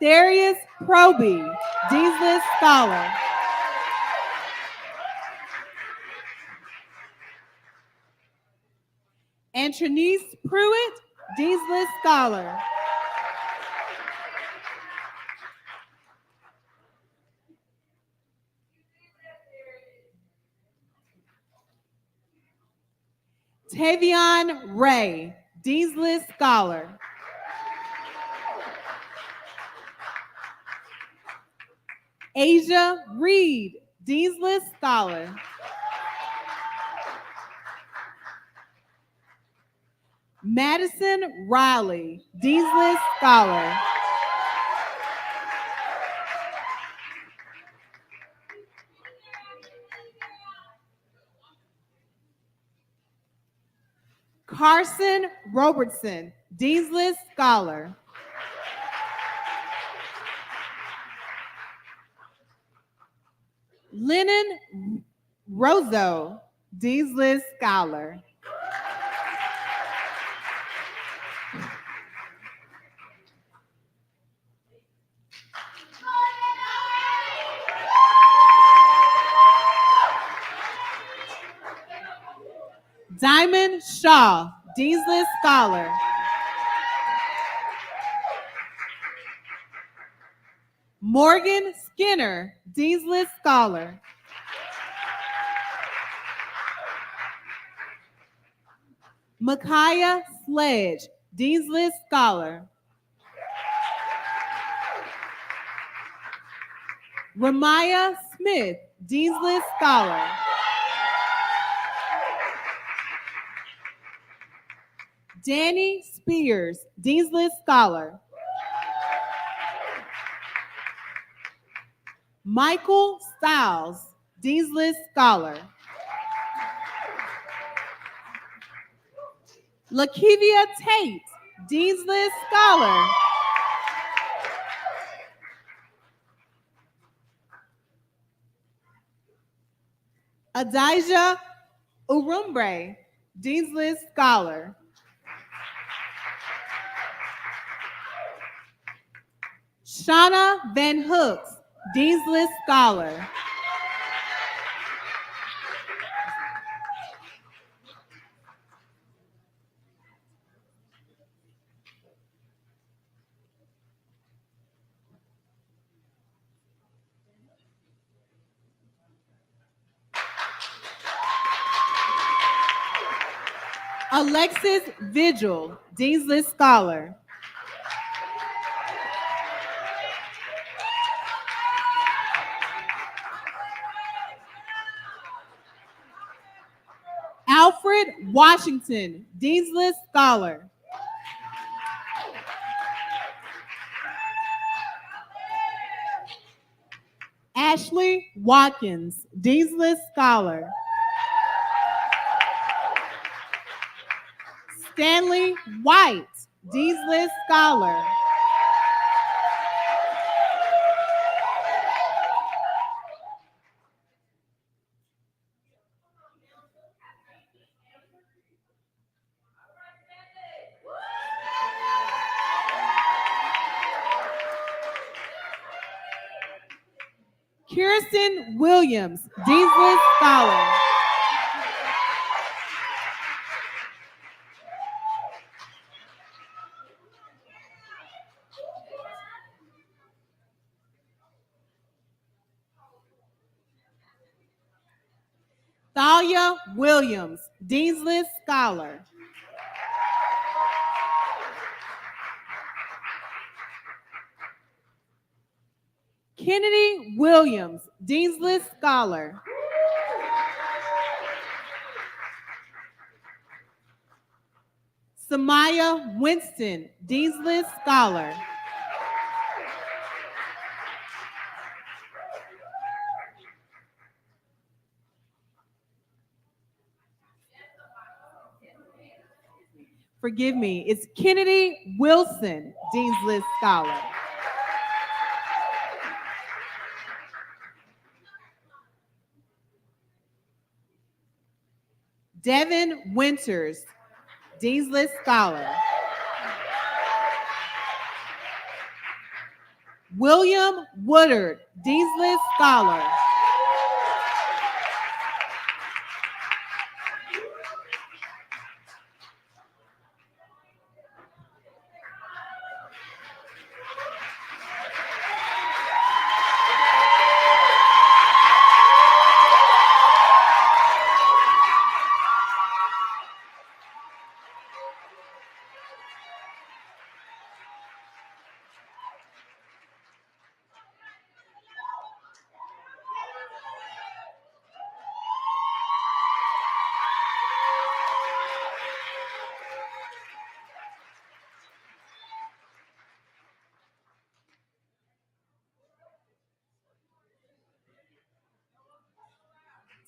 Therius Proby, Dean's List Scholar. Antronice Pruitt, Dean's List Scholar. Tavion Ray, Dean's List Scholar. Asia Reed, Dean's List Scholar. Madison Riley, Dean's List Scholar. Carson Robertson, Dean's List Scholar. Lennon Rozo, Dean's List Scholar. Diamond Shaw, Dean's List Scholar. Morgan Skinner, Dean's List Scholar. Micaiah Sledge, Dean's List Scholar. Ramaya Smith, Dean's List Scholar. Danny Spears, Dean's List Scholar. Michael Stiles, Dean's List Scholar. Lakivia Tate, Dean's List Scholar. Adijah Urumbre, Dean's List Scholar. Shauna Van Hooks, Dean's List Scholar. Alexis Vigil, Dean's List Scholar. Alfred Washington, Dean's List Scholar. Ashley Watkins, Dean's List Scholar. Stanley White, Dean's List Scholar. Kirsten Williams, Dean's List Scholar. Thalia Williams, Dean's List Scholar. Kennedy Williams, Dean's List Scholar. Samaya Winston, Dean's List Scholar. Forgive me, it's Kennedy Wilson, Dean's List Scholar. Devin Winters, Dean's List Scholar. William Woodard, Dean's List Scholar.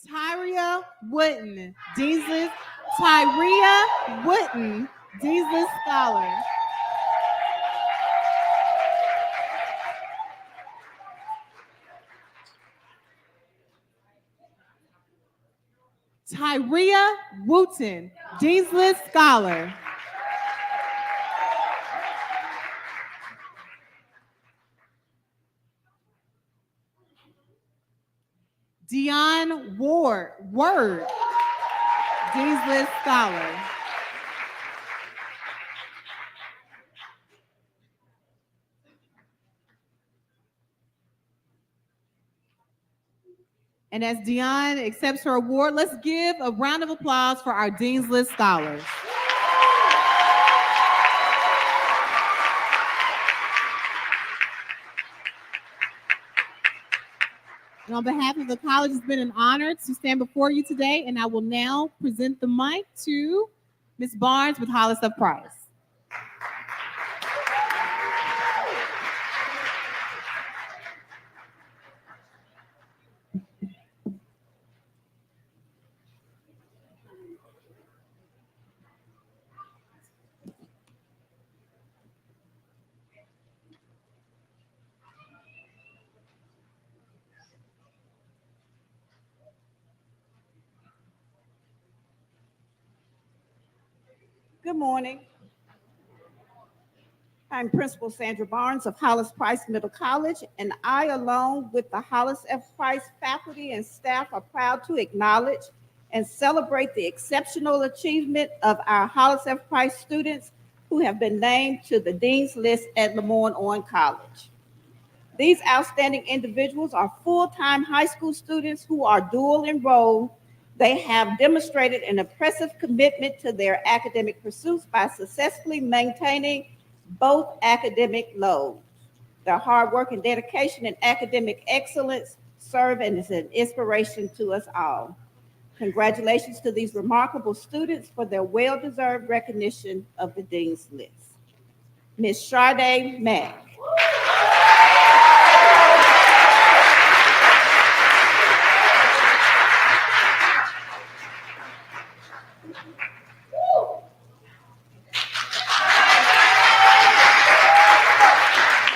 Tyria Wooden, Dean's List Tyria Wooten, Dean's List Scholar. Tyria Wooten, Dean's List Scholar. Dion Word, Dean's List Scholar. And as Dion accepts her award, let's give a round of applause for our Dean's List Scholars. And on behalf of the college, it's been an honor to stand before you today, and I will now present the mic to Ms. Barnes with Hollis of Price. Good morning. I'm Principal Sandra Barnes of Hollis Price Middle College, and I, along with the Hollis F. Price faculty and staff, are proud to acknowledge and celebrate the exceptional achievement of our Hollis F. Price students who have been named to the Dean's List at Lemoyne-Owen College. These outstanding individuals are full-time high school students who are dual enrolled. They have demonstrated an impressive commitment to their academic pursuits by successfully maintaining both academic loads. Their hard work and dedication in academic excellence serve as an inspiration to us all. Congratulations to these remarkable students for their well-deserved recognition of the Dean's List. Ms. Sade Mack.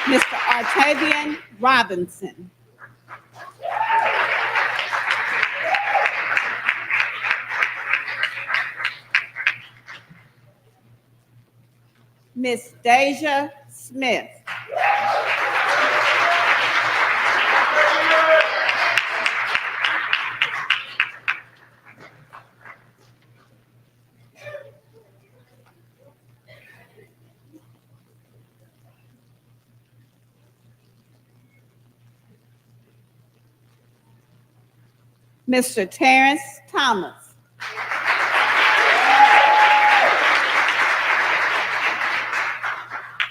Mr. Artavian Robinson. Miss Deja Smith. Mr. Terrence Thomas.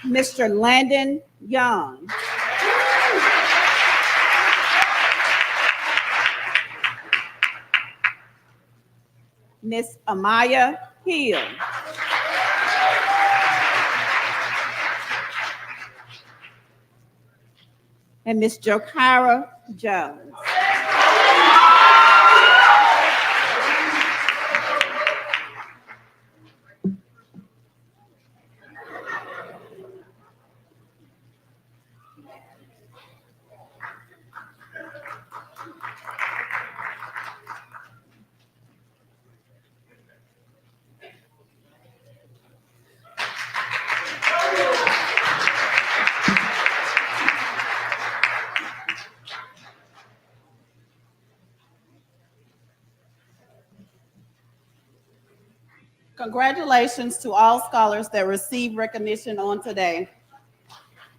Mr. Landon Young. Miss Amaya Hill. And Miss Jokira Jones. Congratulations to all scholars that received recognition on today.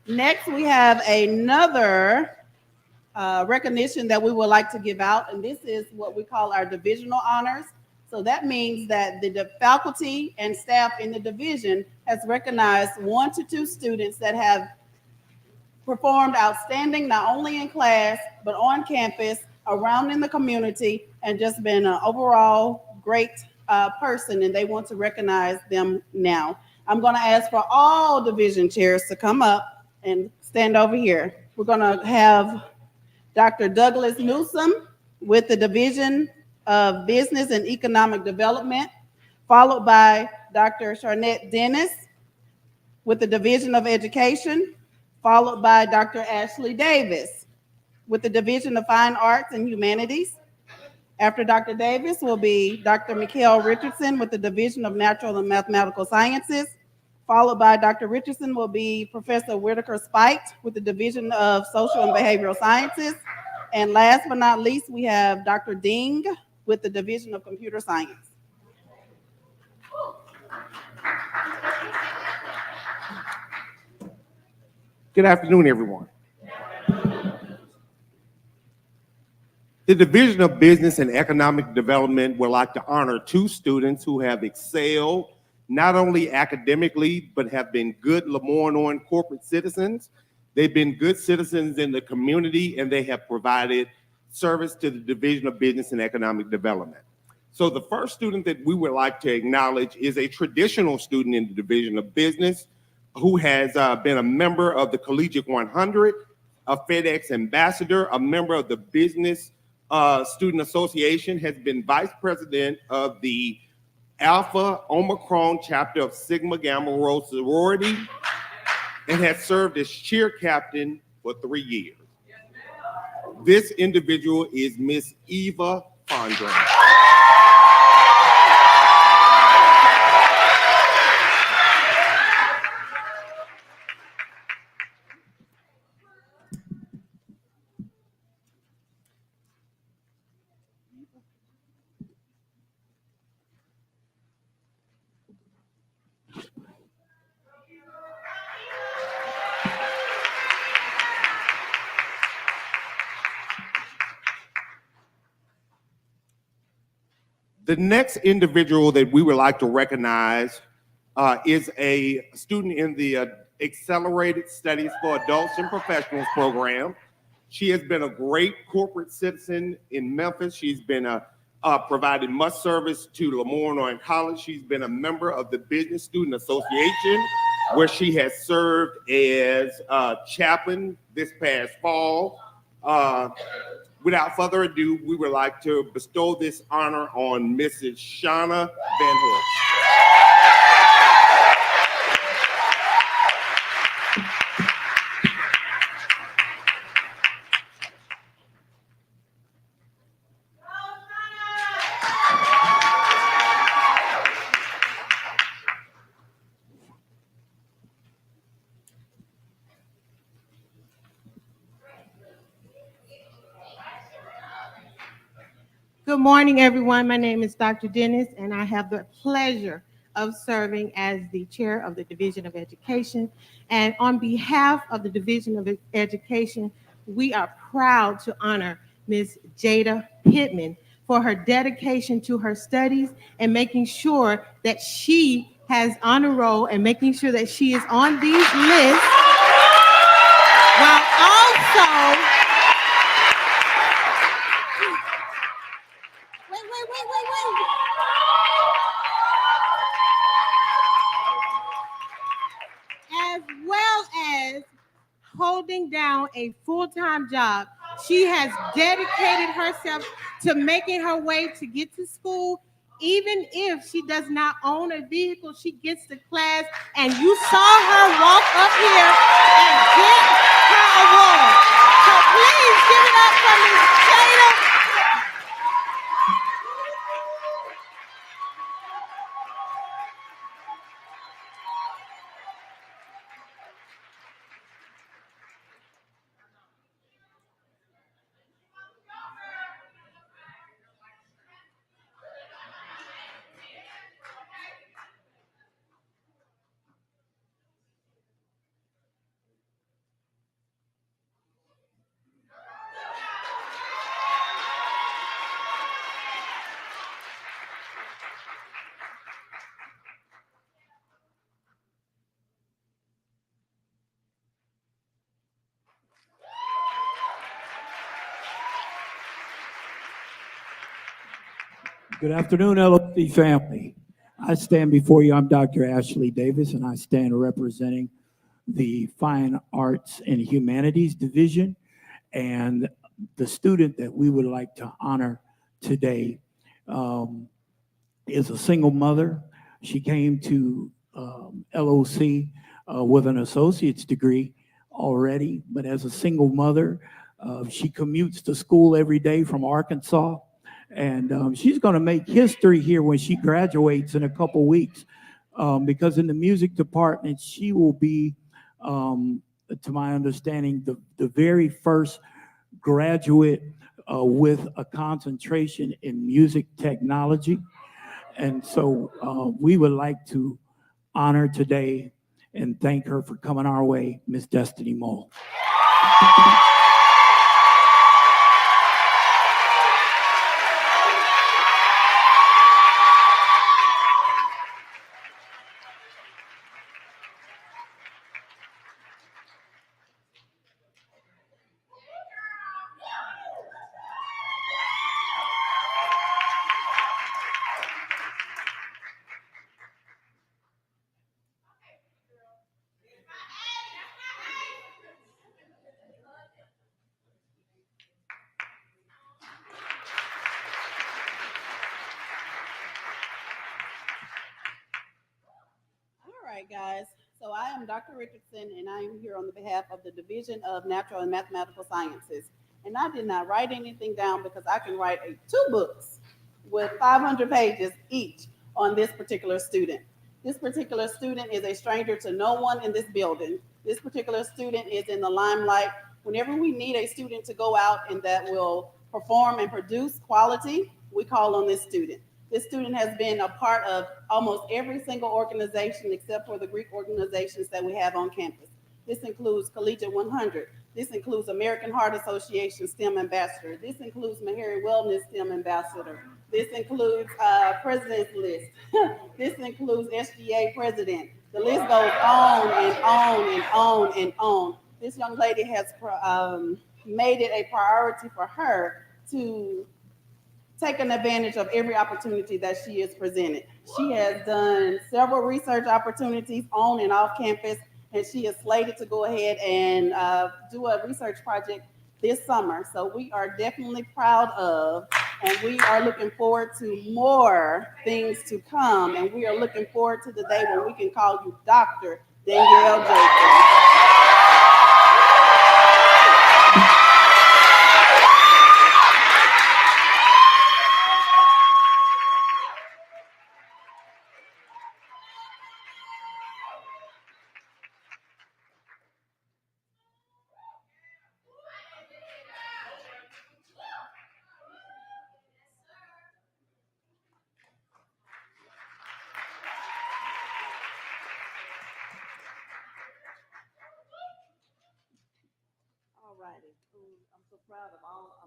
Next, we have another recognition that we would like to give out, and this is what we call our divisional honors. So that means that the faculty and staff in the division has recognized 1 to 2 students that have performed outstanding, not only in class, but on campus, around in the community, and just been an overall great person, and they want to recognize them now. I'm going to ask for all division chairs to come up and stand over here. We're going to have Dr. Douglas Newsom with the Division of Business and Economic Development, followed by Dr. Charnette Dennis with the Division of Education, followed by Dr. Ashley Davis with the Division of Fine Arts and Humanities. After Dr. Davis will be Dr. Mikhail Richardson with the Division of Natural and Mathematical Sciences, followed by Dr. Richardson will be Professor Whitaker Spite with the Division of Social and Behavioral Sciences. And last but not least, we have Dr. Ding with the Division of Computer Science. Good afternoon, everyone. The Division of Business and Economic Development would like to honor 2 students who have excelled not only academically, but have been good Lemoyne corporate citizens. They've been good citizens in the community, and they have provided service to the Division of Business and Economic Development. So the first student that we would like to acknowledge is a traditional student in the Division of Business who has been a member of the Collegiate 100, a FedEx ambassador, a member of the Business Student Association, has been vice president of the Alpha Omicron chapter of Sigma Gamma Rho sorority, and has served as cheer captain for 3 years. This individual is Miss Eva Fondren. The next individual that we would like to recognize is a student in the Accelerated Studies for Adults and Professionals program. She has been a great corporate citizen in Memphis. She's been provided much service to Lemoyne College. She's been a member of the Business Student Association, where she has served as chaplain this past fall. Without further ado, we would like to bestow this honor on Mrs. Shauna Van Hook. Good morning, everyone. My name is Dr. Dennis, and I have the pleasure of serving as the chair of the Division of Education. And on behalf of the Division of Education, we are proud to honor Ms. Jada Pittman for her dedication to her studies and making sure that she has honor roll and making sure that she is on these lists, while also as well as holding down a full-time job. She has dedicated herself to making her way to get to school. Even if she does not own a vehicle, she gets to class, and you saw her walk up here and get her award. So please give it up for Ms. Jada. Good afternoon, LOC family. I stand before you. I'm Dr. Ashley Davis, and I stand representing the Fine Arts and Humanities Division. And the student that we would like to honor today is a single mother. She came to LOC with an associate's degree already, but as a single mother, she commutes to school every day from Arkansas. And she's going to make history here when she graduates in a couple weeks, because in the music department, she will be, to my understanding, the very first graduate with a concentration in music technology. And so we would like to honor today and thank her for coming our way, Miss Destiny Mole. All right, guys. So I am Dr. Richardson, and I am here on the behalf of the Division of Natural and Mathematical Sciences. And I did not write anything down because I can write two books with 500 pages each on this particular student. This particular student is a stranger to no one in this building. This particular student is in the limelight. Whenever we need a student to go out and that will perform and produce quality, we call on this student. This student has been a part of almost every single organization except for the Greek organizations that we have on campus. This includes Collegiate 100. This includes American Heart Association STEM Ambassador. This includes Meharry Wellness STEM Ambassador. This includes President's List. This includes SGA President. The list goes on and on and on and on. This young lady has made it a priority for her to taking advantage of every opportunity that she is presented. She has done several research opportunities on and off campus, and she is slated to go ahead and do a research project this summer. So we are definitely proud of, and we are looking forward to more things to come, and we are looking forward to the day when we can call you Dr. Danielle Jacobs.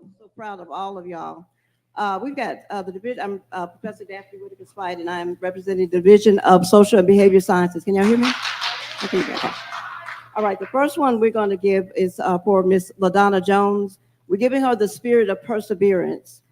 I'm so proud of all of y'all. We've got the division. I'm Professor Daphne Whitaker Spite, and I'm representing the Division of Social and Behavior Sciences. Can y'all hear me? Okay, all right, the first one we're going to give is for Miss LaDonna Jones. We're giving her the spirit of perseverance.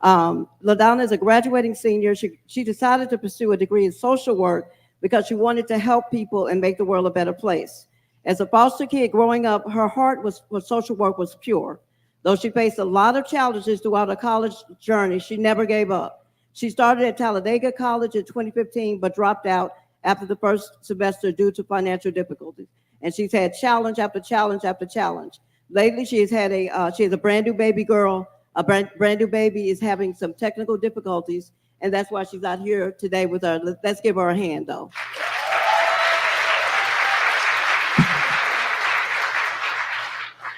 LaDonna is a graduating senior. She decided to pursue a degree in social work because she wanted to help people and make the world a better place. As a foster kid growing up, her heart for social work was pure. Though she faced a lot of challenges throughout her college journey, she never gave up. She started at Talladega College in 2015, but dropped out after the first semester due to financial difficulties. And she's had challenge after challenge after challenge. Lately, she has a brand new baby girl. A brand new baby is having some technical difficulties, and that's why she's not here today with her. Let's give her a hand, though.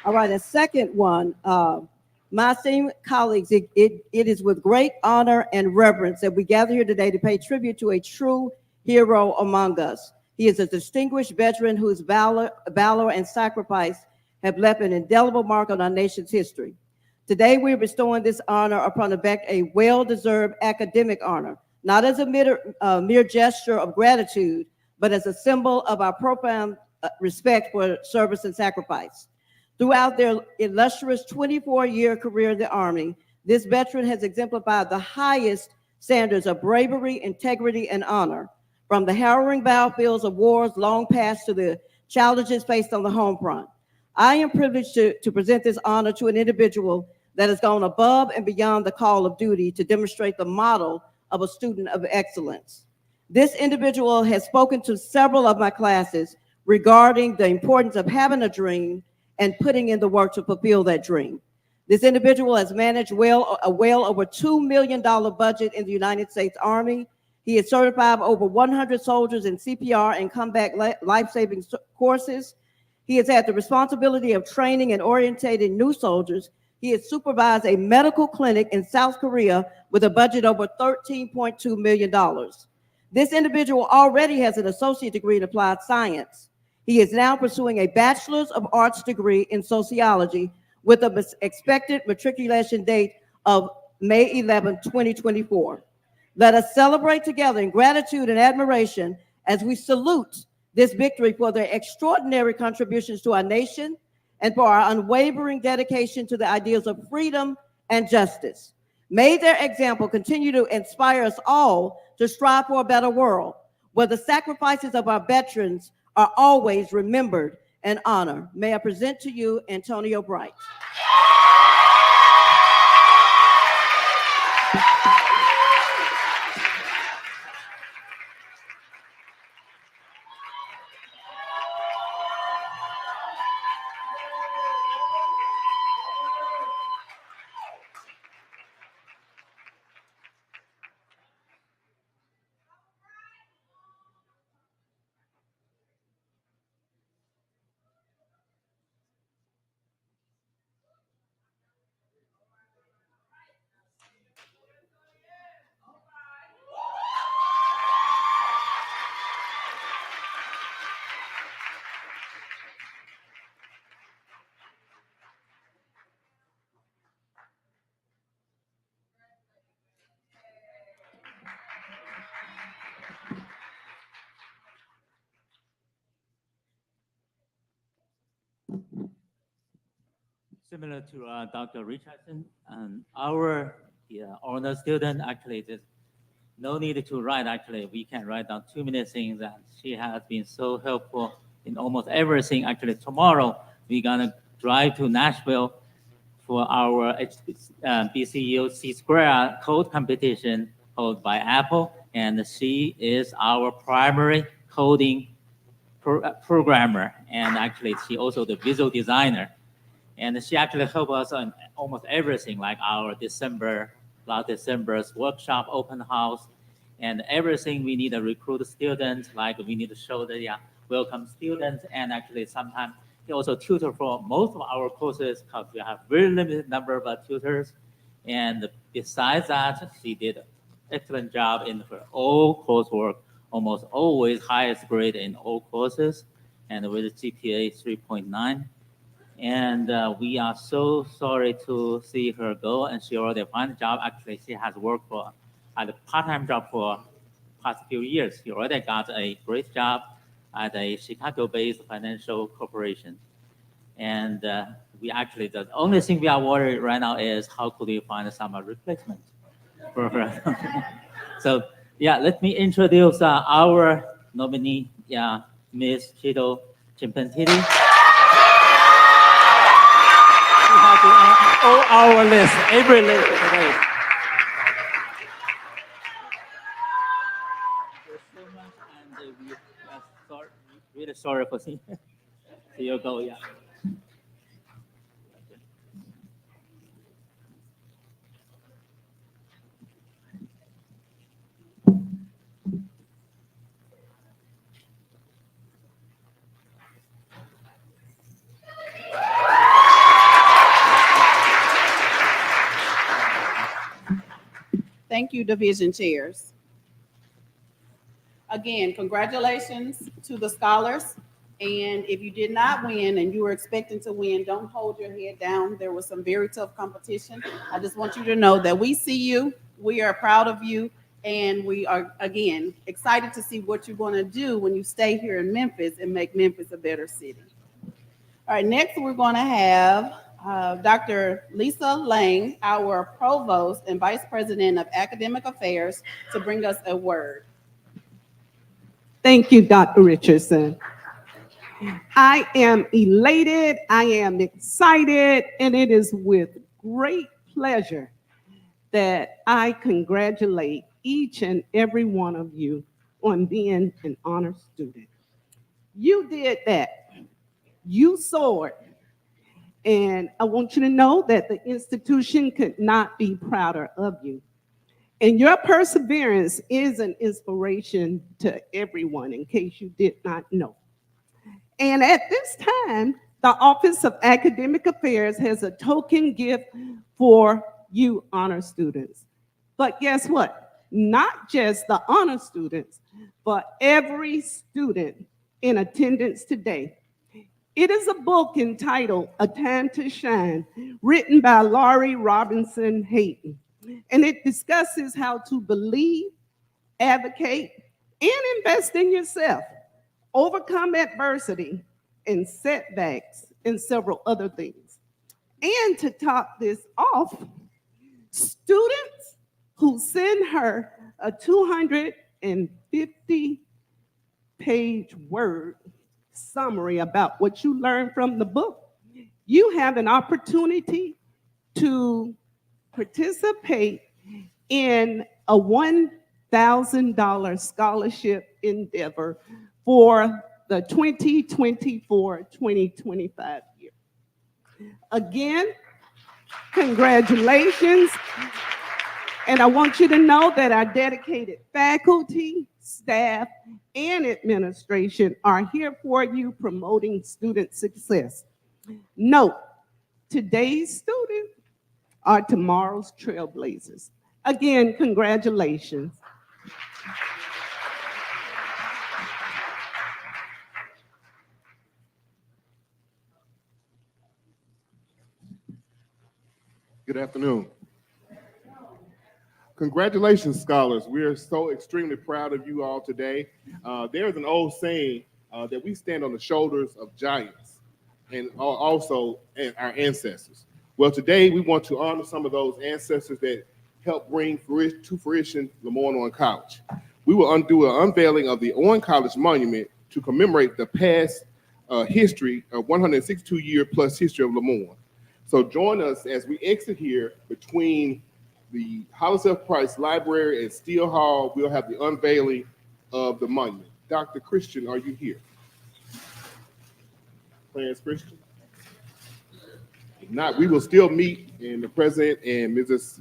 All right, a second one. My esteemed colleagues, it is with great honor and reverence that we gather here today to pay tribute to a true hero among us. He is a distinguished veteran whose valor and sacrifice have left an indelible mark on our nation's history. Today, we're bestowing this honor upon a well-deserved academic honor, not as a mere gesture of gratitude, but as a symbol of our profound respect for service and sacrifice. Throughout their illustrious 24-year career in the Army, this veteran has exemplified the highest standards of bravery, integrity, and honor, from the harrowing battlefields of wars long past to the challenges faced on the home front. I am privileged to present this honor to an individual that has gone above and beyond the call of duty to demonstrate the model of a student of excellence. This individual has spoken to several of my classes regarding the importance of having a dream and putting in the work to fulfill that dream. This individual has managed a well over $2 million budget in the United States Army. He has certified over 100 soldiers in CPR and combat life-saving courses. He has had the responsibility of training and orientating new soldiers. He has supervised a medical clinic in South Korea with a budget over $13.2 million. This individual already has an associate degree in applied science. He is now pursuing a bachelor's of arts degree in sociology with an expected matriculation date of May 11, 2024. Let us celebrate together in gratitude and admiration as we salute this victory for their extraordinary contributions to our nation and for our unwavering dedication to the ideals of freedom and justice. May their example continue to inspire us all to strive for a better world, where the sacrifices of our veterans are always remembered and honored. May I present to you Antonio Bright. Similar to Dr. Richardson, our honor student actually just no need to write. Actually, we can write down 2 minute things, and she has been so helpful in almost everything. Actually, tomorrow we're gonna drive to Nashville for our BCU C-Square code competition held by Apple, and she is our primary coding programmer, and actually she also the visual designer. And she actually helped us on almost everything, like our last December's workshop, open house, and everything we need to recruit students, like we need to show the welcome students, and actually sometimes he also tutor for most of our courses because we have very limited number of tutors. And besides that, she did an excellent job in her all coursework, almost always highest grade in all courses, and with a GPA 3.9. And we are so sorry to see her go, and she already found a job. Actually, she has worked at a part-time job for past few years. She already got a great job at a Chicago-based financial corporation. And we actually, the only thing we are worried right now is how could we find some replacement for her. So yeah, let me introduce our nominee, Ms. Chito Chimpentiti. All our list, every list today. Thank you so much, and we are really sorry for seeing you go. Yeah. Thank you, division chairs. Again, congratulations to the scholars. And if you did not win and you were expecting to win, don't hold your head down. There was some very tough competition. I just want you to know that we see you, we are proud of you, and we are, again, excited to see what you're going to do when you stay here in Memphis and make Memphis a better city. All right, next we're going to have Dr. Lisa Lang, our Provost and Vice President of Academic Affairs, to bring us a word. Thank you, Dr. Richardson. I am elated, I am excited, and it is with great pleasure that I congratulate each and every one of you on being an honor student. You did that. You soared. And I want you to know that the institution could not be prouder of you. And your perseverance is an inspiration to everyone, in case you did not know. And at this time, the Office of Academic Affairs has a token gift for you honor students. But guess what? Not just the honor students, but every student in attendance today. It is a book entitled A Time to Shine, written by Laurie Robinson Hayden. And it discusses how to believe, advocate, and invest in yourself, overcome adversity and setbacks, and several other things. And to top this off, students who send her a 250-page word summary about what you learned from the book, you have an opportunity to participate in a $1,000 scholarship endeavor for the 2024-2025 year. Again, congratulations. And I want you to know that our dedicated faculty, staff, and administration are here for you, promoting student success. Note, today's students are tomorrow's trailblazers. Again, congratulations. Good afternoon. Congratulations, scholars. We are so extremely proud of you all today. There's an old saying that we stand on the shoulders of giants and also our ancestors. Well, today we want to honor some of those ancestors that helped bring to fruition Lemoyne Owen College. We will do an unveiling of the Owen College Monument to commemorate the past history of 162-year plus history of Lemoyne. So join us as we exit here between the Hollis F. Price Library and Steele Hall. We'll have the unveiling of the monument. Dr. Christian, are you here? Clarence Christian? If not, we will still meet, and the president and Mrs.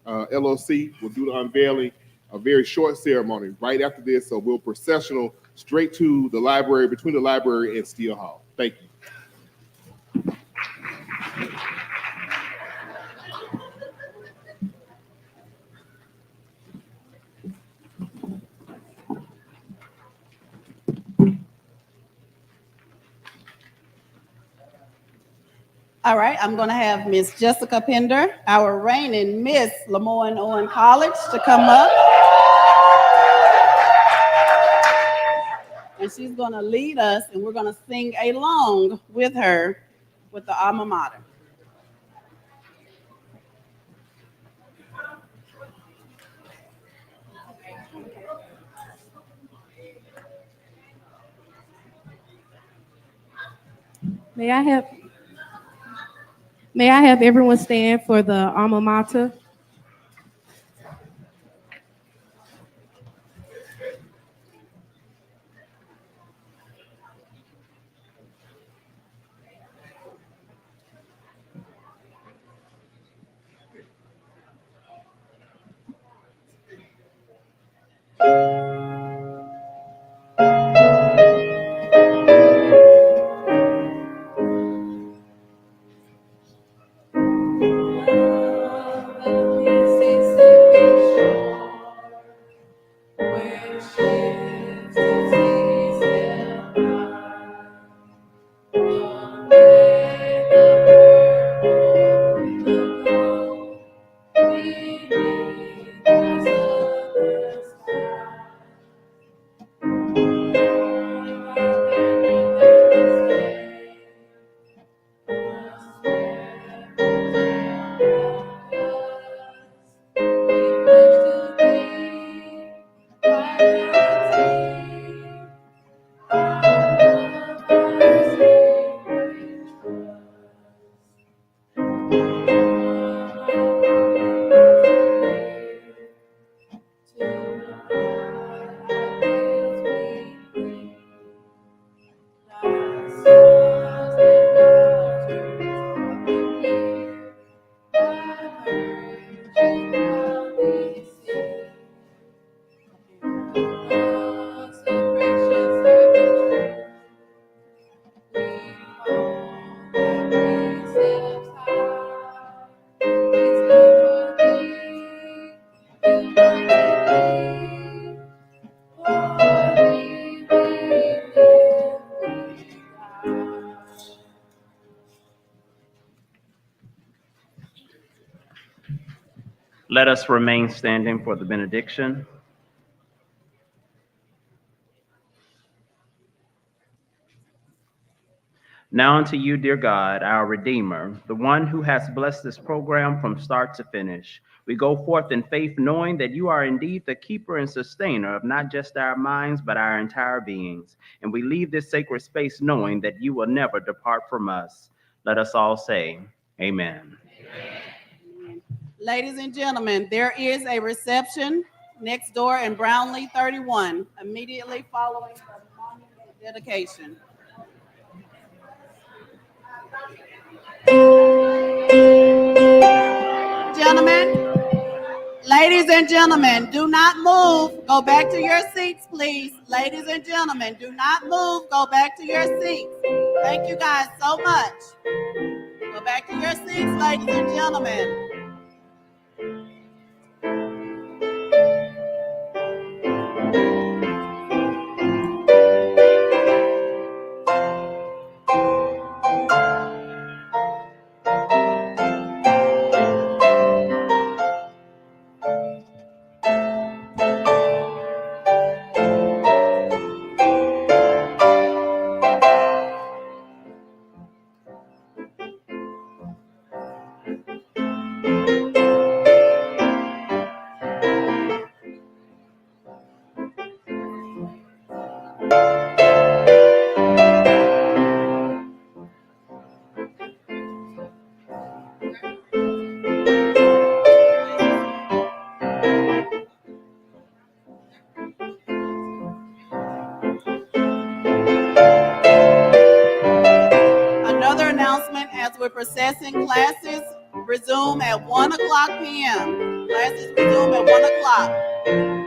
LOC will do the unveiling, a very short ceremony right after this. So we'll processional straight to the library, between the library and Steele Hall. Thank you. All right, I'm going to have Miss Jessica Pender, our reigning Miss Lemoyne Owen College, to come up. And she's going to lead us, and we're going to sing along with her with the alma mater. May I have everyone stand for the alma mater? Let us remain standing for the benediction. Now unto you, dear God, our Redeemer, the one who has blessed this program from start to finish. We go forth in faith, knowing that you are indeed the keeper and sustainer of not just our minds, but our entire beings. And we leave this sacred space knowing that you will never depart from us. Let us all say, Amen. Ladies and gentlemen, there is a reception next door in Brownlee 31, immediately following the monument dedication. Ladies and gentlemen, do not move. Go back to your seats, please. Ladies and gentlemen, do not move. Go back to your seats. Thank you guys so much. Go back to your seats, ladies and gentlemen. Another announcement as we're processing, classes resume at 1 o'clock p.m. Classes resume at 1 o'clock.